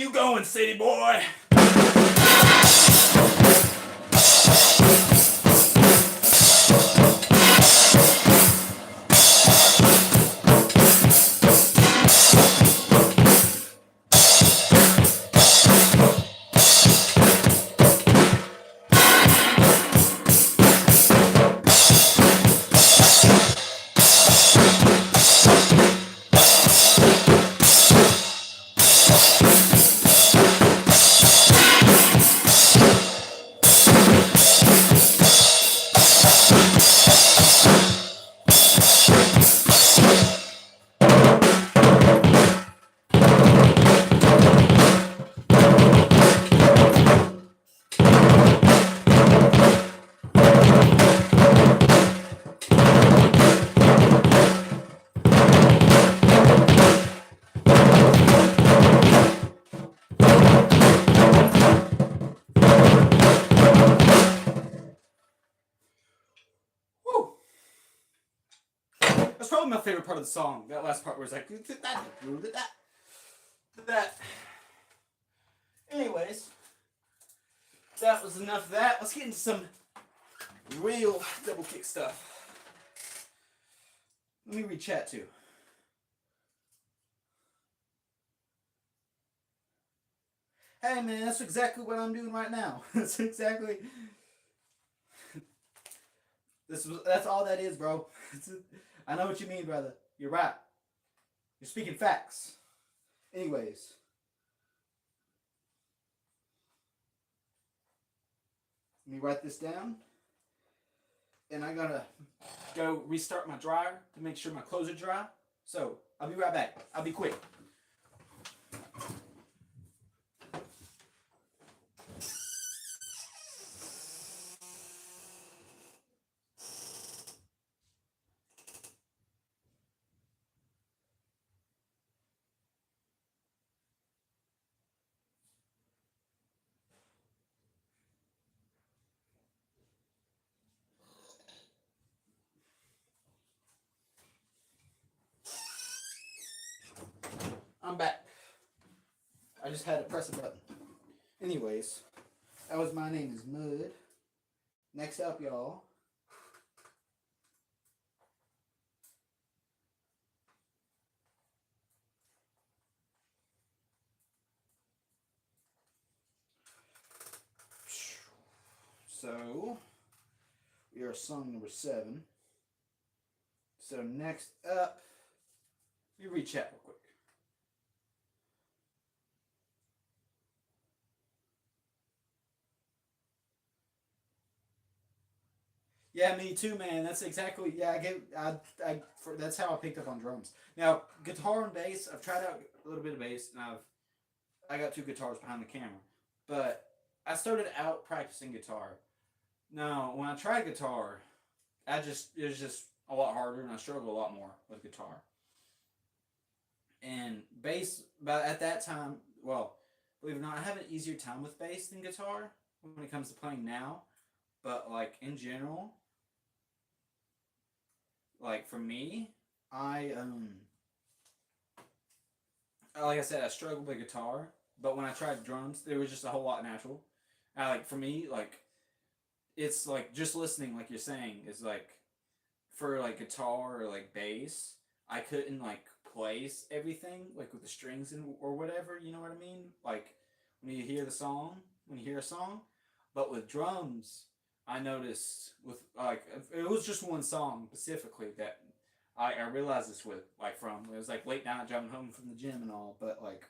you going, city boy? Woo. That's probably my favorite part of the song. That last part where it's like that. Anyways, that was enough of that. Let's get into some real double kick stuff. Let me read chat too. Hey man, that's exactly what I'm doing right now. That's exactly. That's all that is, bro. I know what you mean, brother. You're right. You're speaking facts. Anyways. Let me write this down. And I gotta go restart my dryer to make sure my clothes are dry. So, I'll be right back. I'll be quick. I'm back. I just had to press a button. Anyways, that was My Name is Mud. Next up, y'all. So, we are song number 7. So next up, you read chat real quick. Yeah, me too, man. That's exactly. Yeah, that's how I picked up on drums. Now, guitar and bass. I've tried out a little bit of bass, and I got 2 guitars behind the camera, but I started out practicing guitar. Now, when I tried guitar, it was just a lot harder, and I struggled a lot more with guitar. And bass, but at that time, well, believe it or not, I have an easier time with bass than guitar when it comes to playing now. But like in general, like for me, I like I said, I struggled with guitar, but when I tried drums, it was just a whole lot natural. Like for me, like it's like just listening, like you're saying, is like for like guitar or like bass, I couldn't like place everything like with the strings and or whatever. You know what I mean? Like when you hear the song, when you hear a song, but with drums, I noticed with like it was just one song specifically that I realized this with like from it was like late night driving home from the gym and all, but like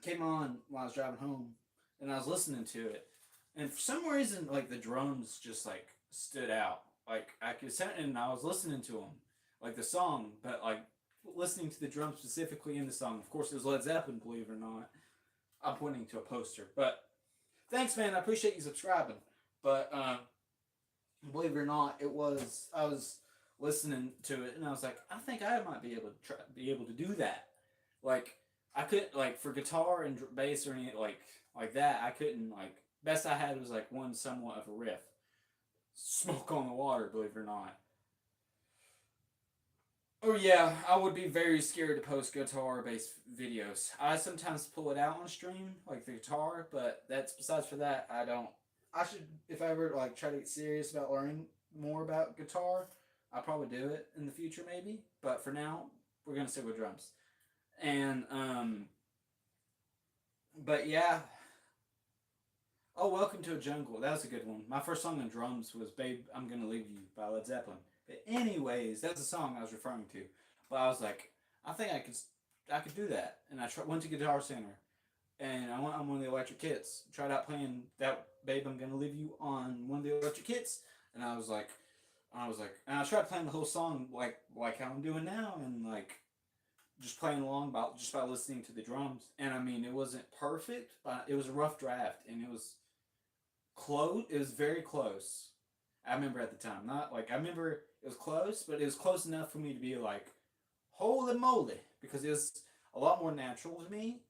came on while I was driving home and I was listening to it, and for some reason like the drums just like stood out. Like I could sit and I was listening to them, like the song, but like listening to the drums specifically in the song. Of course, it was Led Zeppelin, believe it or not. I'm pointing to a poster, but thanks, man. I appreciate you subscribing. But believe it or not, I was listening to it and I was like, I think I might be able to be able to do that. Like I couldn't like for guitar and bass or anything like that. I couldn't like best I had was like one somewhat of a riff. Smoke on the water, believe it or not. Oh yeah, I would be very scared to post guitar-based videos. I sometimes pull it out on stream, like the guitar, but that's besides for that. I don't. I should, if I ever like try to get serious about learning more about guitar, I'll probably do it in the future, maybe. But for now, we're gonna stick with drums. And but yeah. Oh, Welcome to a Jungle. That was a good one. My first song on drums was "Babe, I'm Gonna Leave You" by Led Zeppelin. But anyways, that's the song I was referring to. But I was like, I think I could do that. And went to Guitar Center, and I went on one of the electric kits. Tried out playing that "Babe, I'm Gonna Leave You" on one of the electric kits, and and I tried playing the whole song like how I'm doing now, and like just playing along by listening to the drums. And I mean, it wasn't perfect, but it was a rough draft, and it was close. It was very close. I remember at the time, not like I remember it was close, but it was close enough for me to be like, holy moly, because it was a lot more natural to me.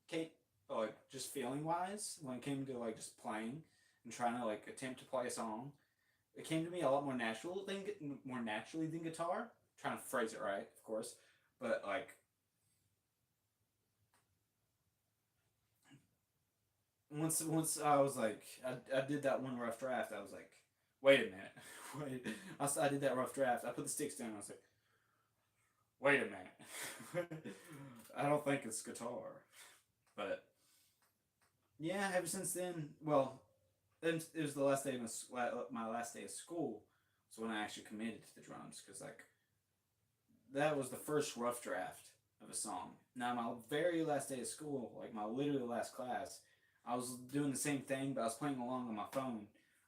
Like just feeling wise, when it came to like just playing and trying to like attempt to play a song, it came to me a lot more naturally than guitar. I'm trying to phrase it right, of course, but like once I was like I did that one rough draft. I was like, wait a minute, wait. I did that rough draft. I put the sticks down. I was like, wait a minute. I don't think it's guitar, but yeah. Ever since then, well, then it was the last day of my last day of school. So when I actually committed to the drums, because like that was the first rough draft of a song. Now my very last day of school, like my literally last class, I was doing the same thing, but I was playing along on my phone.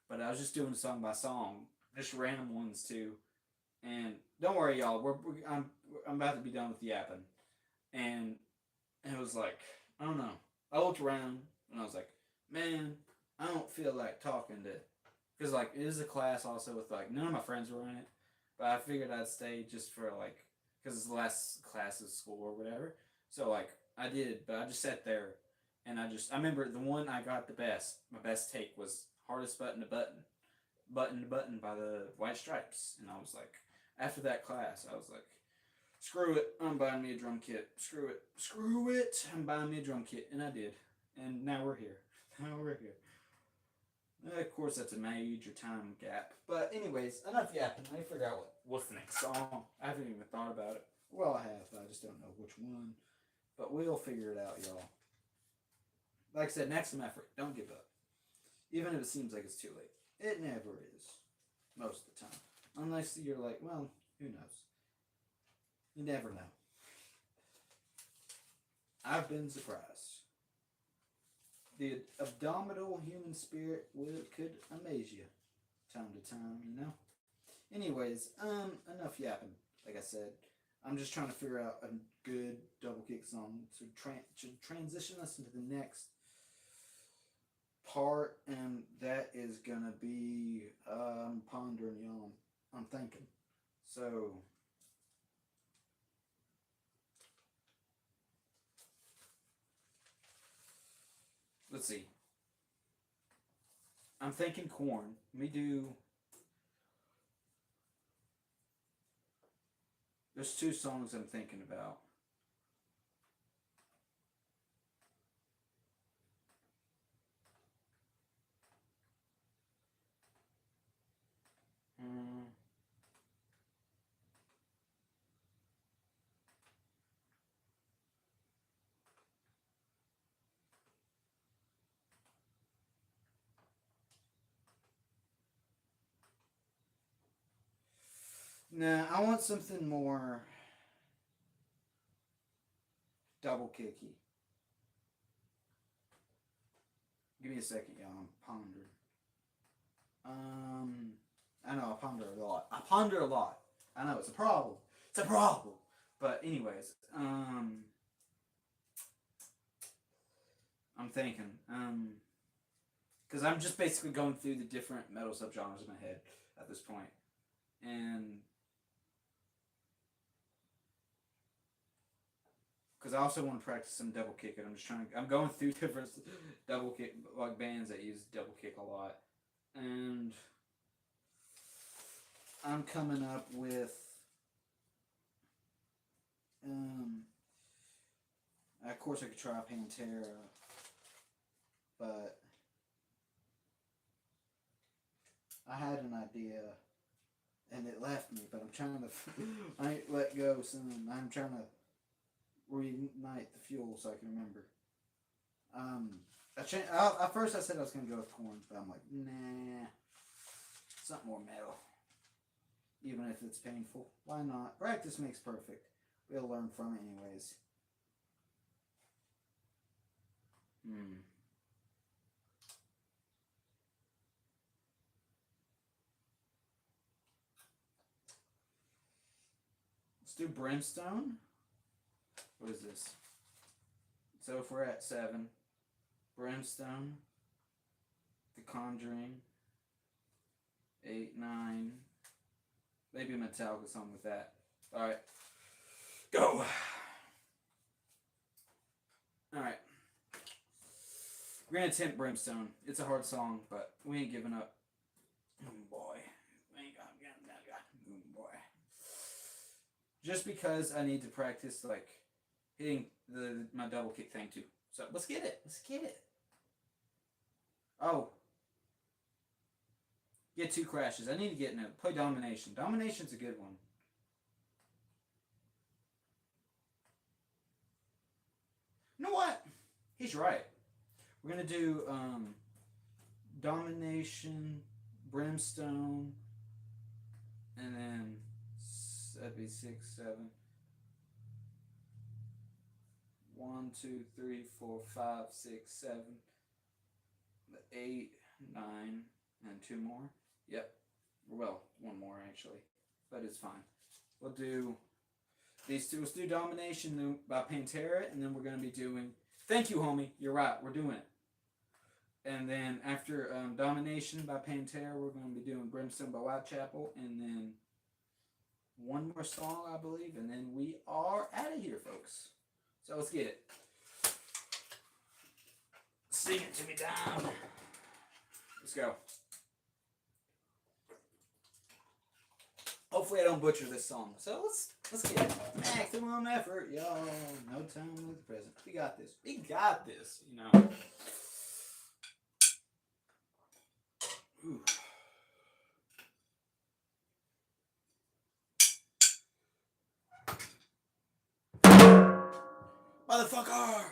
But I was just doing song by song, just random ones too. And don't worry, y'all, I'm about to be done with yapping. And it was like, I don't know. I looked around and I was like, man, I don't feel like talking to, because like it is a class also with like none of my friends were in it, but I figured I'd stay just for like because it's the last class of school or whatever. So like I did, but I just sat there and I remember the one I got the best. My best take was "Hardest Button to Button," "Button to Button" by the White Stripes, and I was like, after that class, I was like, screw it, I'm buying me a drum kit. Screw it, I'm buying me a drum kit, and I did, and now we're here. Now we're here. Of course, that's a major time gap. But anyways, enough yapping. Let me figure out what's the next song. I haven't even thought about it. Well, I have, but I just don't know which one. But we'll figure it out, y'all. Like I said, next time effort. Don't give up. Even if it seems like it's too late. It never is. Most of the time. Unless you're like, well, who knows? You never know. I've been surprised. The abdominal human spirit could amaze you time to time, you know? Anyways, enough yapping. Like I said, I'm just trying to figure out a good double kick song to transition us into the next part, and that is gonna be pondering, y'all. I'm thinking. So let's see. I'm thinking corn. Let me do. There's two songs I'm thinking about. Hmm. Nah, I want something more double kicky. Give me a second, y'all. I'm pondering. I know I ponder a lot. I ponder a lot. I know it's a problem. It's a problem. But anyways, I'm thinking, because I'm just basically going through the different metal subgenres in my head at this point, and because I also want to practice some double kick, and I'm just trying. I'm going through different double kick like bands that use double kick a lot, and I'm coming up with of course I could try Pantera, but I had an idea and it left me, but I'm trying to, I ain't let go soon. I'm trying to reignite the fuel so I can remember. At first I said I was going to go with Korn, but I'm like, nah, something more metal. Even if it's painful. Why not? Practice makes perfect. We'll learn from it anyways. Let's do Brimstone. What is this? So if we're at 7, Brimstone, The Conjuring, 8, 9, maybe a Metallica song with that. Alright. Go! Alright. We're gonna attempt Brimstone. It's a hard song, but we ain't giving up. Oh boy. We ain't gonna get that. Oh boy. Just because I need to practice, like, hitting my double kick thing too. So let's get it. Let's get it. Oh. Get 2 crashes. I need to get no. Play Domination. Domination's a good one. You know what? He's right. We're gonna do Domination, Brimstone, and then that'd be 6, 7. 1, 2, 3, 4, 5, 6, 7, 8, 9, and 2 more. Yep. Well, 1 more actually, but it's fine. We'll do these 2. Let's do Domination by Pantera, and then we're gonna be doing. Thank you, homie. You're right. We're doing it. And then after Domination by Pantera, we're going to be doing Brimstone by Whitechapel, and then 1 more song, I believe, and then we are out of here, folks. So let's get it. Sing it to me down. Let's go. Hopefully I don't butcher this song. So let's get it. Maximum effort, y'all. No time like the present. We got this. We got this, you know. Ooh. Motherfucker!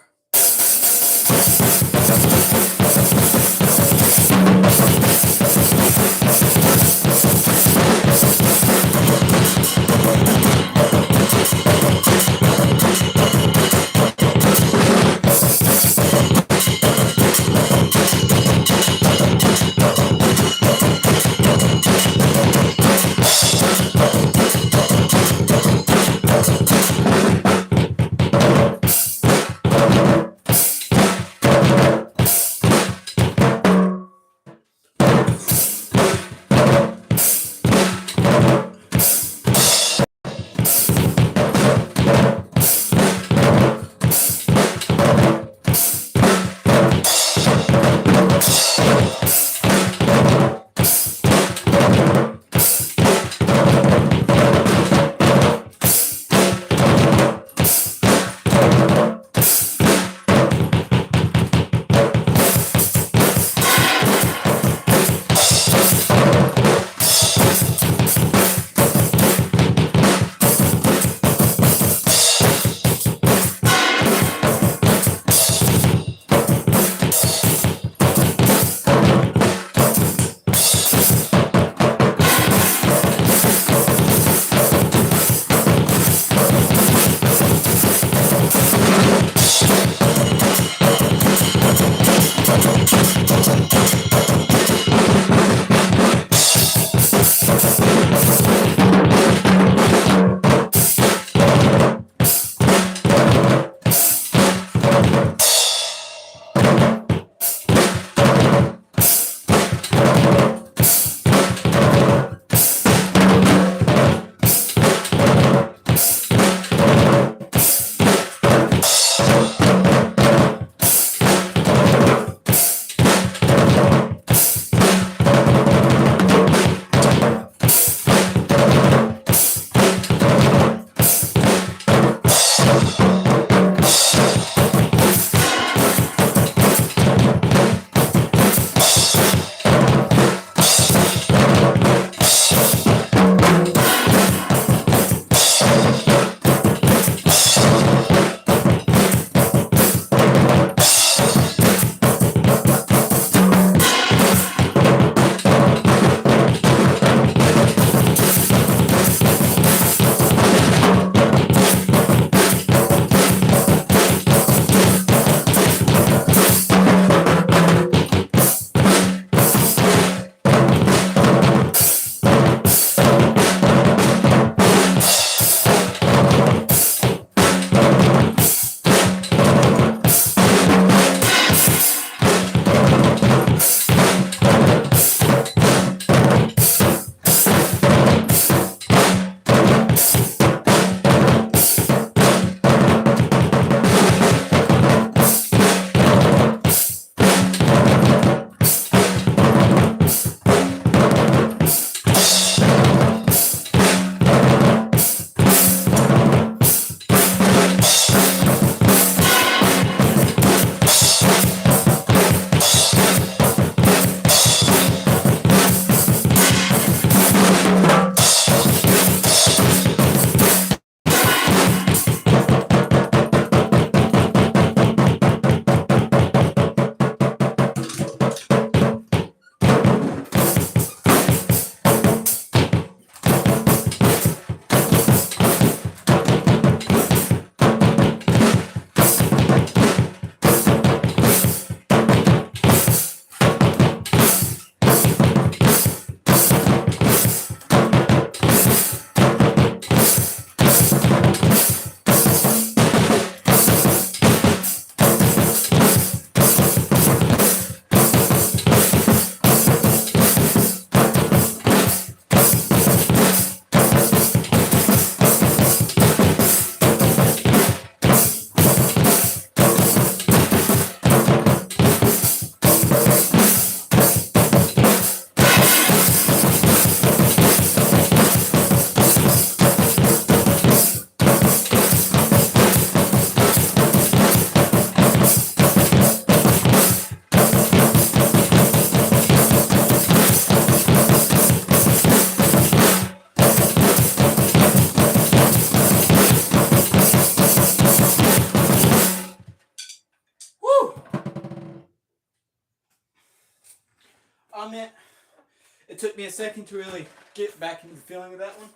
It took me a second to really get back into the feeling of that one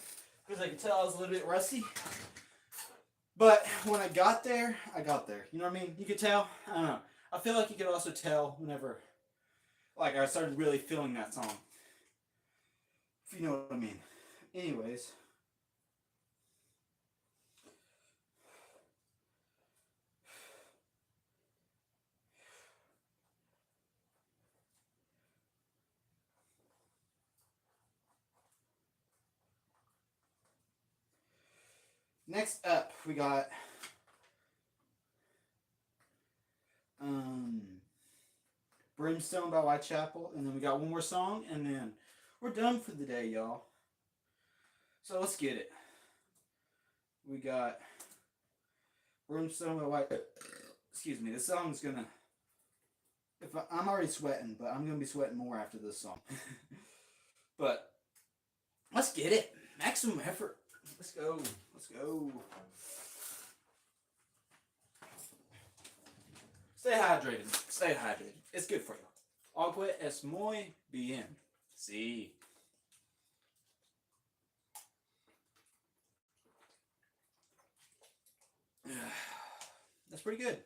because I could tell I was a little bit rusty. But when I got there, I got there. You know what I mean? You could tell. I don't know. I feel like you could also tell whenever, like, I started really feeling that song. If you know what I mean. Anyways. Next up, we got Brimstone by Whitechapel, and then we got one more song, and then we're done for the day, y'all. So let's get it. We got Brimstone by Whitechapel. Excuse me, this song's gonna... I'm already sweating, but I'm gonna be sweating more after this song. But let's get it. Maximum effort. Let's go. Let's go. Stay hydrated. Stay hydrated. It's good for you. Agua es muy bien. Sí. That's pretty good.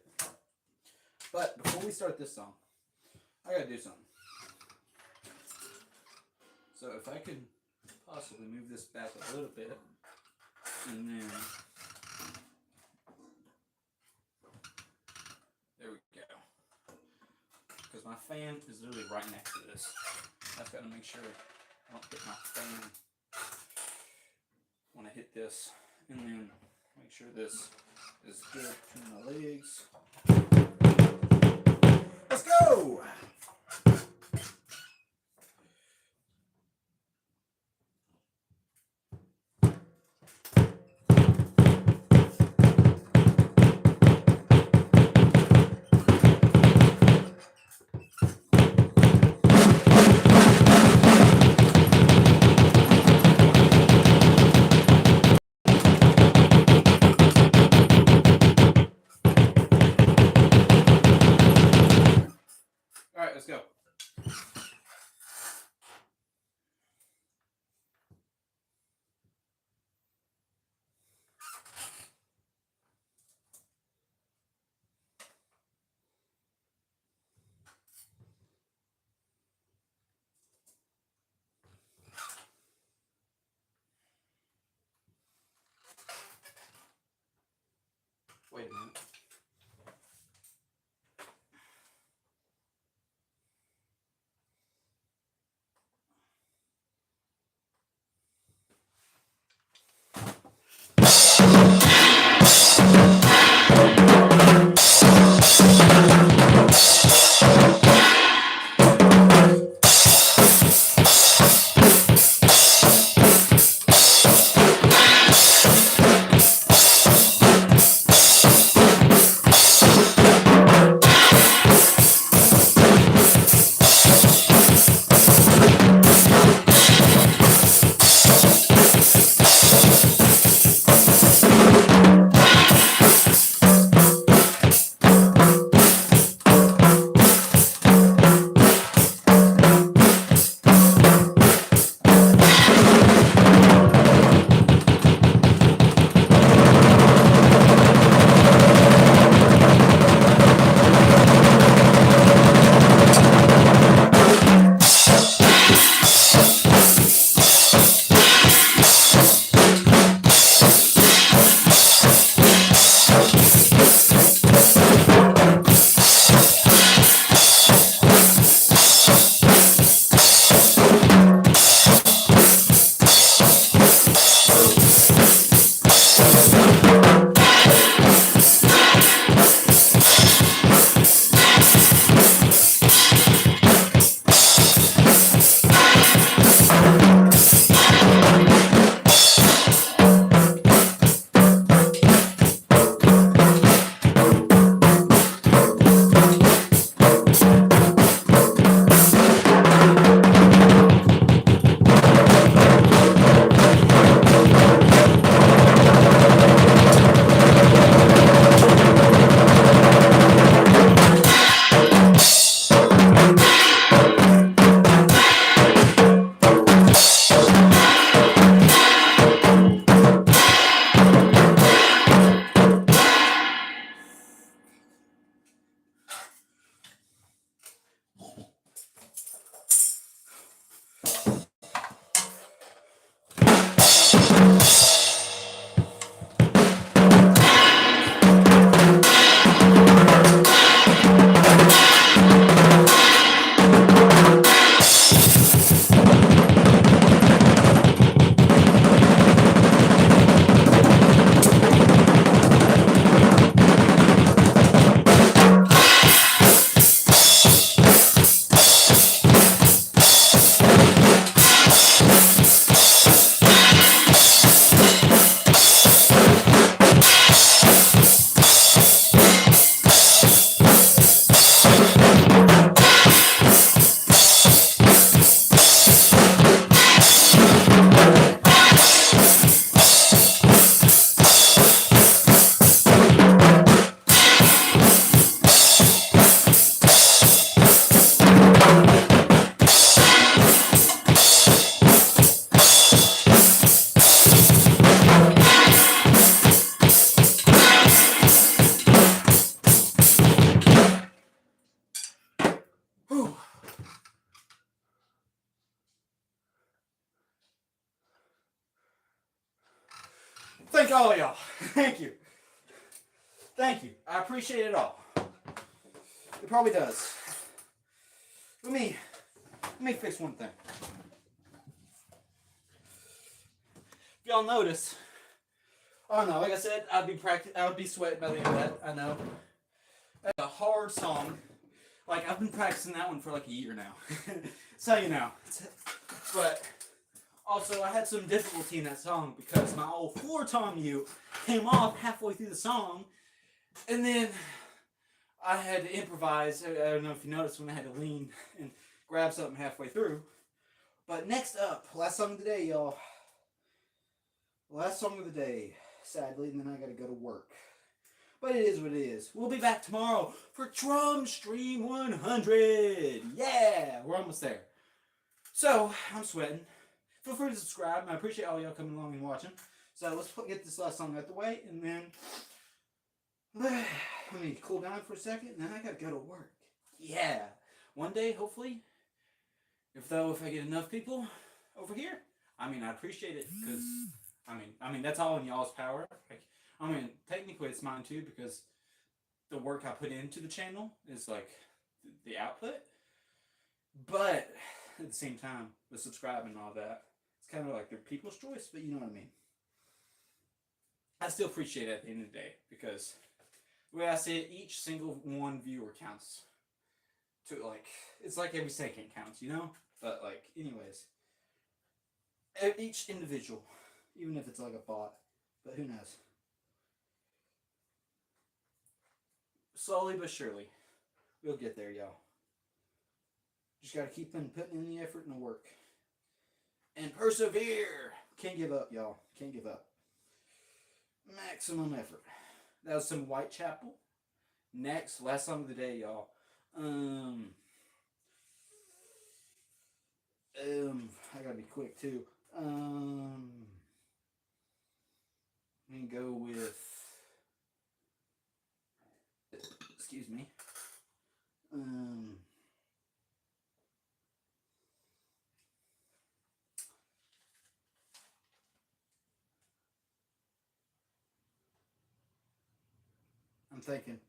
But before we start this song, I gotta do something. So if I could possibly move this back a little bit, and then there we go. Because my fan is literally right next to this. I've got to make sure I don't hit my fan when I hit this, and then make sure this is good between my legs. Let's go! Alright, let's go. Wait a minute. Thank all of y'all. Thank you. Thank you. I appreciate it all. It probably does. Let me fix one thing. If y'all notice, oh no, like I said, I would be sweating by the end of that. I know. That's a hard song. Like I've been practicing that one for like a year now. So you know. But also I had some difficulty in that song because my old floor tom mute came off halfway through the song, and then I had to improvise. I don't know if you noticed when I had to lean and grab something halfway through. But next up, last song of the day, y'all. Last song of the day, sadly, and then I gotta go to work. But it is what it is. We'll be back tomorrow for Drum Stream 100. Yeah, we're almost there. So, I'm sweating. Feel free to subscribe. I appreciate all y'all coming along and watching. So, let's get this last song out the way, and then let me cool down for a second, and then I gotta go to work. Yeah. One day, hopefully, if I get enough people over here, I mean, I appreciate it, because I mean, that's all in y'all's power. Like, I mean, technically it's mine too, because the work I put into the channel is like the output. But at the same time, the subscribing and all that, it's kind of like their people's choice, but you know what I mean. I still appreciate it at the end of the day, because the way I see it, each single one viewer counts. To like, it's like every second counts, you know? But like, anyways, each individual. Even if it's like a bot. But who knows? Slowly but surely. We'll get there, y'all. Just gotta keep putting in the effort and the work. And persevere! Can't give up, y'all. Can't give up. Maximum effort. That was some Whitechapel. Next, last song of the day, y'all. I gotta be quick too. I'm gonna go with, excuse me, I'm thinking.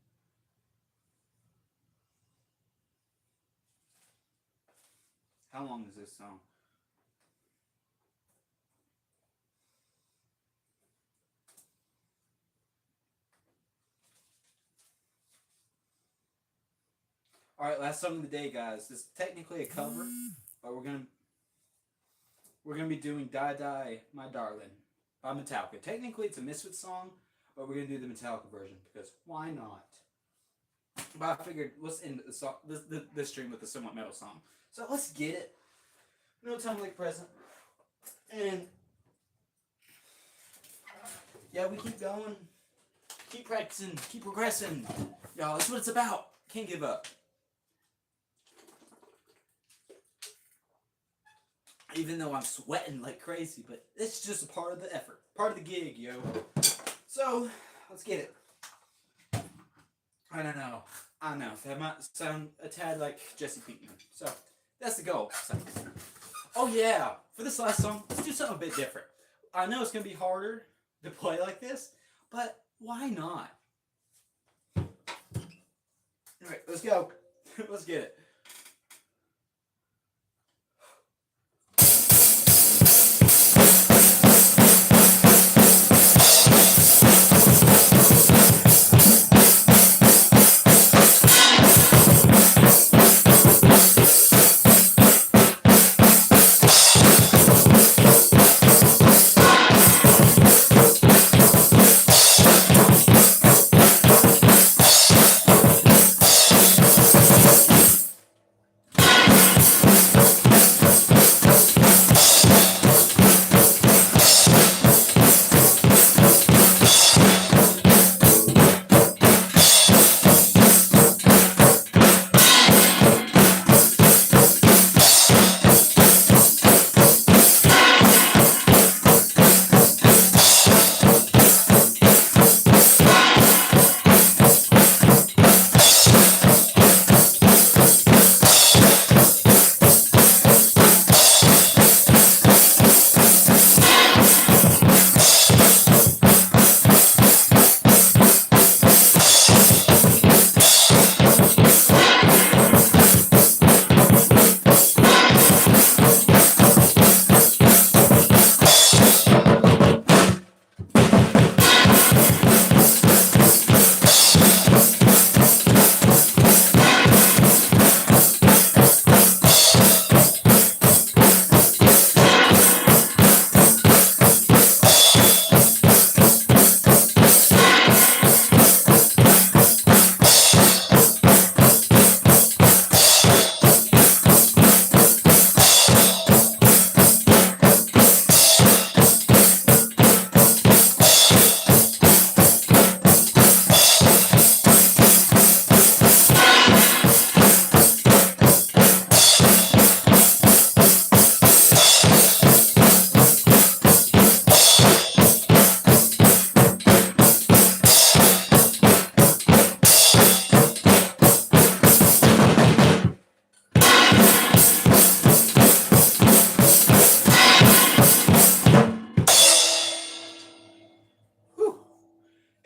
How long is this song? Alright, last song of the day, guys. This is technically a cover, but we're gonna be doing Die Die My Darling by Metallica. Technically it's a Misfits song, but we're gonna do the Metallica version, because why not? But I figured let's end the song, this stream with a somewhat metal song. So let's get it. No time like present. And yeah, we keep going. Keep practicing. Keep progressing. Y'all, that's what it's about. Can't give up. Even though I'm sweating like crazy, but it's just a part of the effort. Part of the gig, yo. So, let's get it. I don't know. That might sound a tad like Jesse Pinkman. So, that's the goal. So, oh yeah, for this last song, let's do something a bit different. I know it's going to be harder to play like this, but why not? Alright, let's go. Let's get it.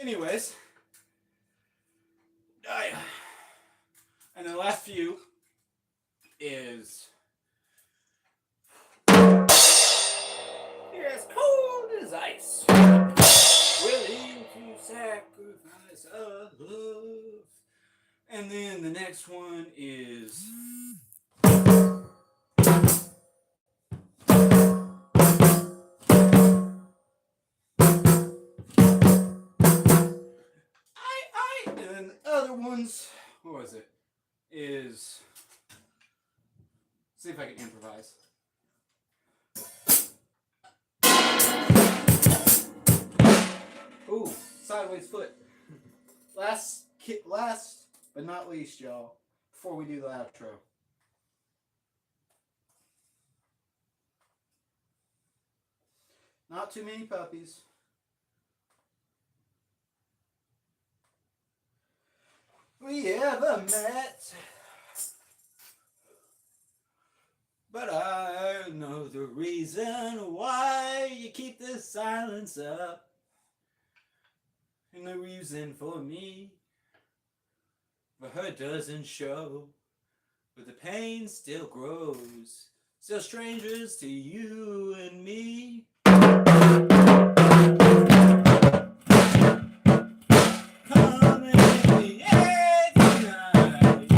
Anyways, and the last few is you're as cold as ice, willing to sacrifice a love. And then the next one is and then the other ones, what was it? Is see if I can improvise. Ooh, sideways foot. Last but not least, y'all, before we do the outro. Not too many puppies. We ever met, but I know the reason why you keep this silence up. And the reason for me, but her doesn't show. But the pain still grows. Still strangers to you and me. Come and meet me every night.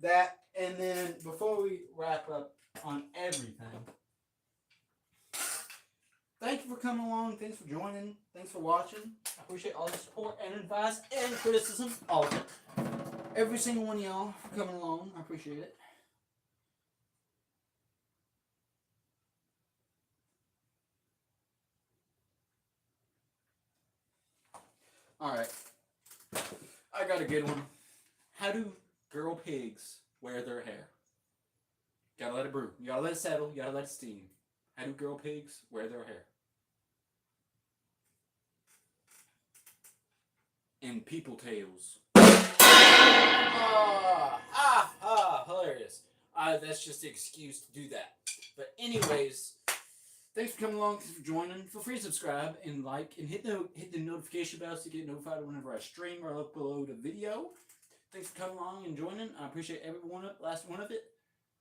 That, and then before we wrap up on everything, thank you for coming along. Thanks for joining. Thanks for watching. I appreciate all the support and advice and criticism. All of it. Every single one of y'all for coming along. I appreciate it. Alright. I got a good one. How do girl pigs wear their hair? Gotta let it brew. You gotta let it settle. You gotta let it steam. How do girl pigs wear their hair? In people tails. Hilarious. That's just an excuse to do that. But anyways, thanks for coming along. Thanks for joining. Feel free to subscribe and like and hit the notification bell so you get notified whenever I stream or upload a video. Thanks for coming along and joining. I appreciate last one of it.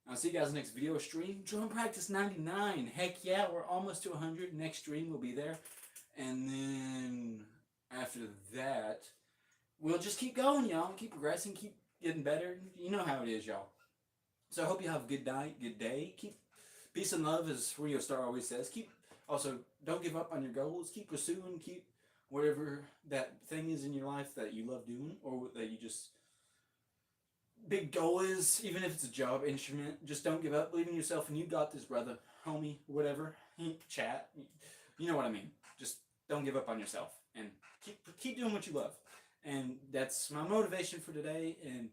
I'll see you guys next video stream. Drum practice 99. Heck yeah, we're almost to 100. Next stream will be there. And then after that, we'll just keep going, y'all. Keep progressing, keep getting better. You know how it is, y'all. So I hope you have a good night, good day. Keep peace and love, as Rio Star always says. Also, don't give up on your goals. Keep pursuing. Keep whatever that thing is in your life that you love doing, or that you just big goal is. Even if it's a job, instrument, just don't give up. Believe in yourself, and you got this, brother, homie, whatever. Chat, you know what I mean. Just don't give up on yourself, and keep doing what you love. And that's my motivation for today. And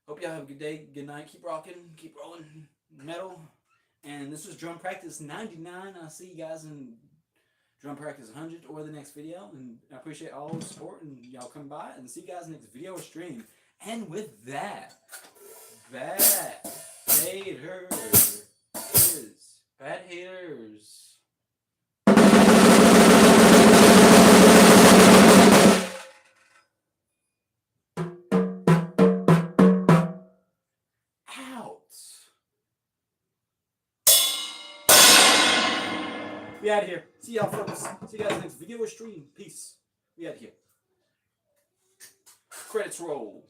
hope y'all have a good day, good night. Keep rocking, keep rolling metal. And this was Drum Practice 99. I'll see you guys in Drum Practice 100 or the next video. And I appreciate all the support and y'all come by. And see you guys next video or stream. And with that, bad haters. Bad haters. We out of here. See y'all, folks. See you guys next video or stream. Peace. We out of here. Credits roll.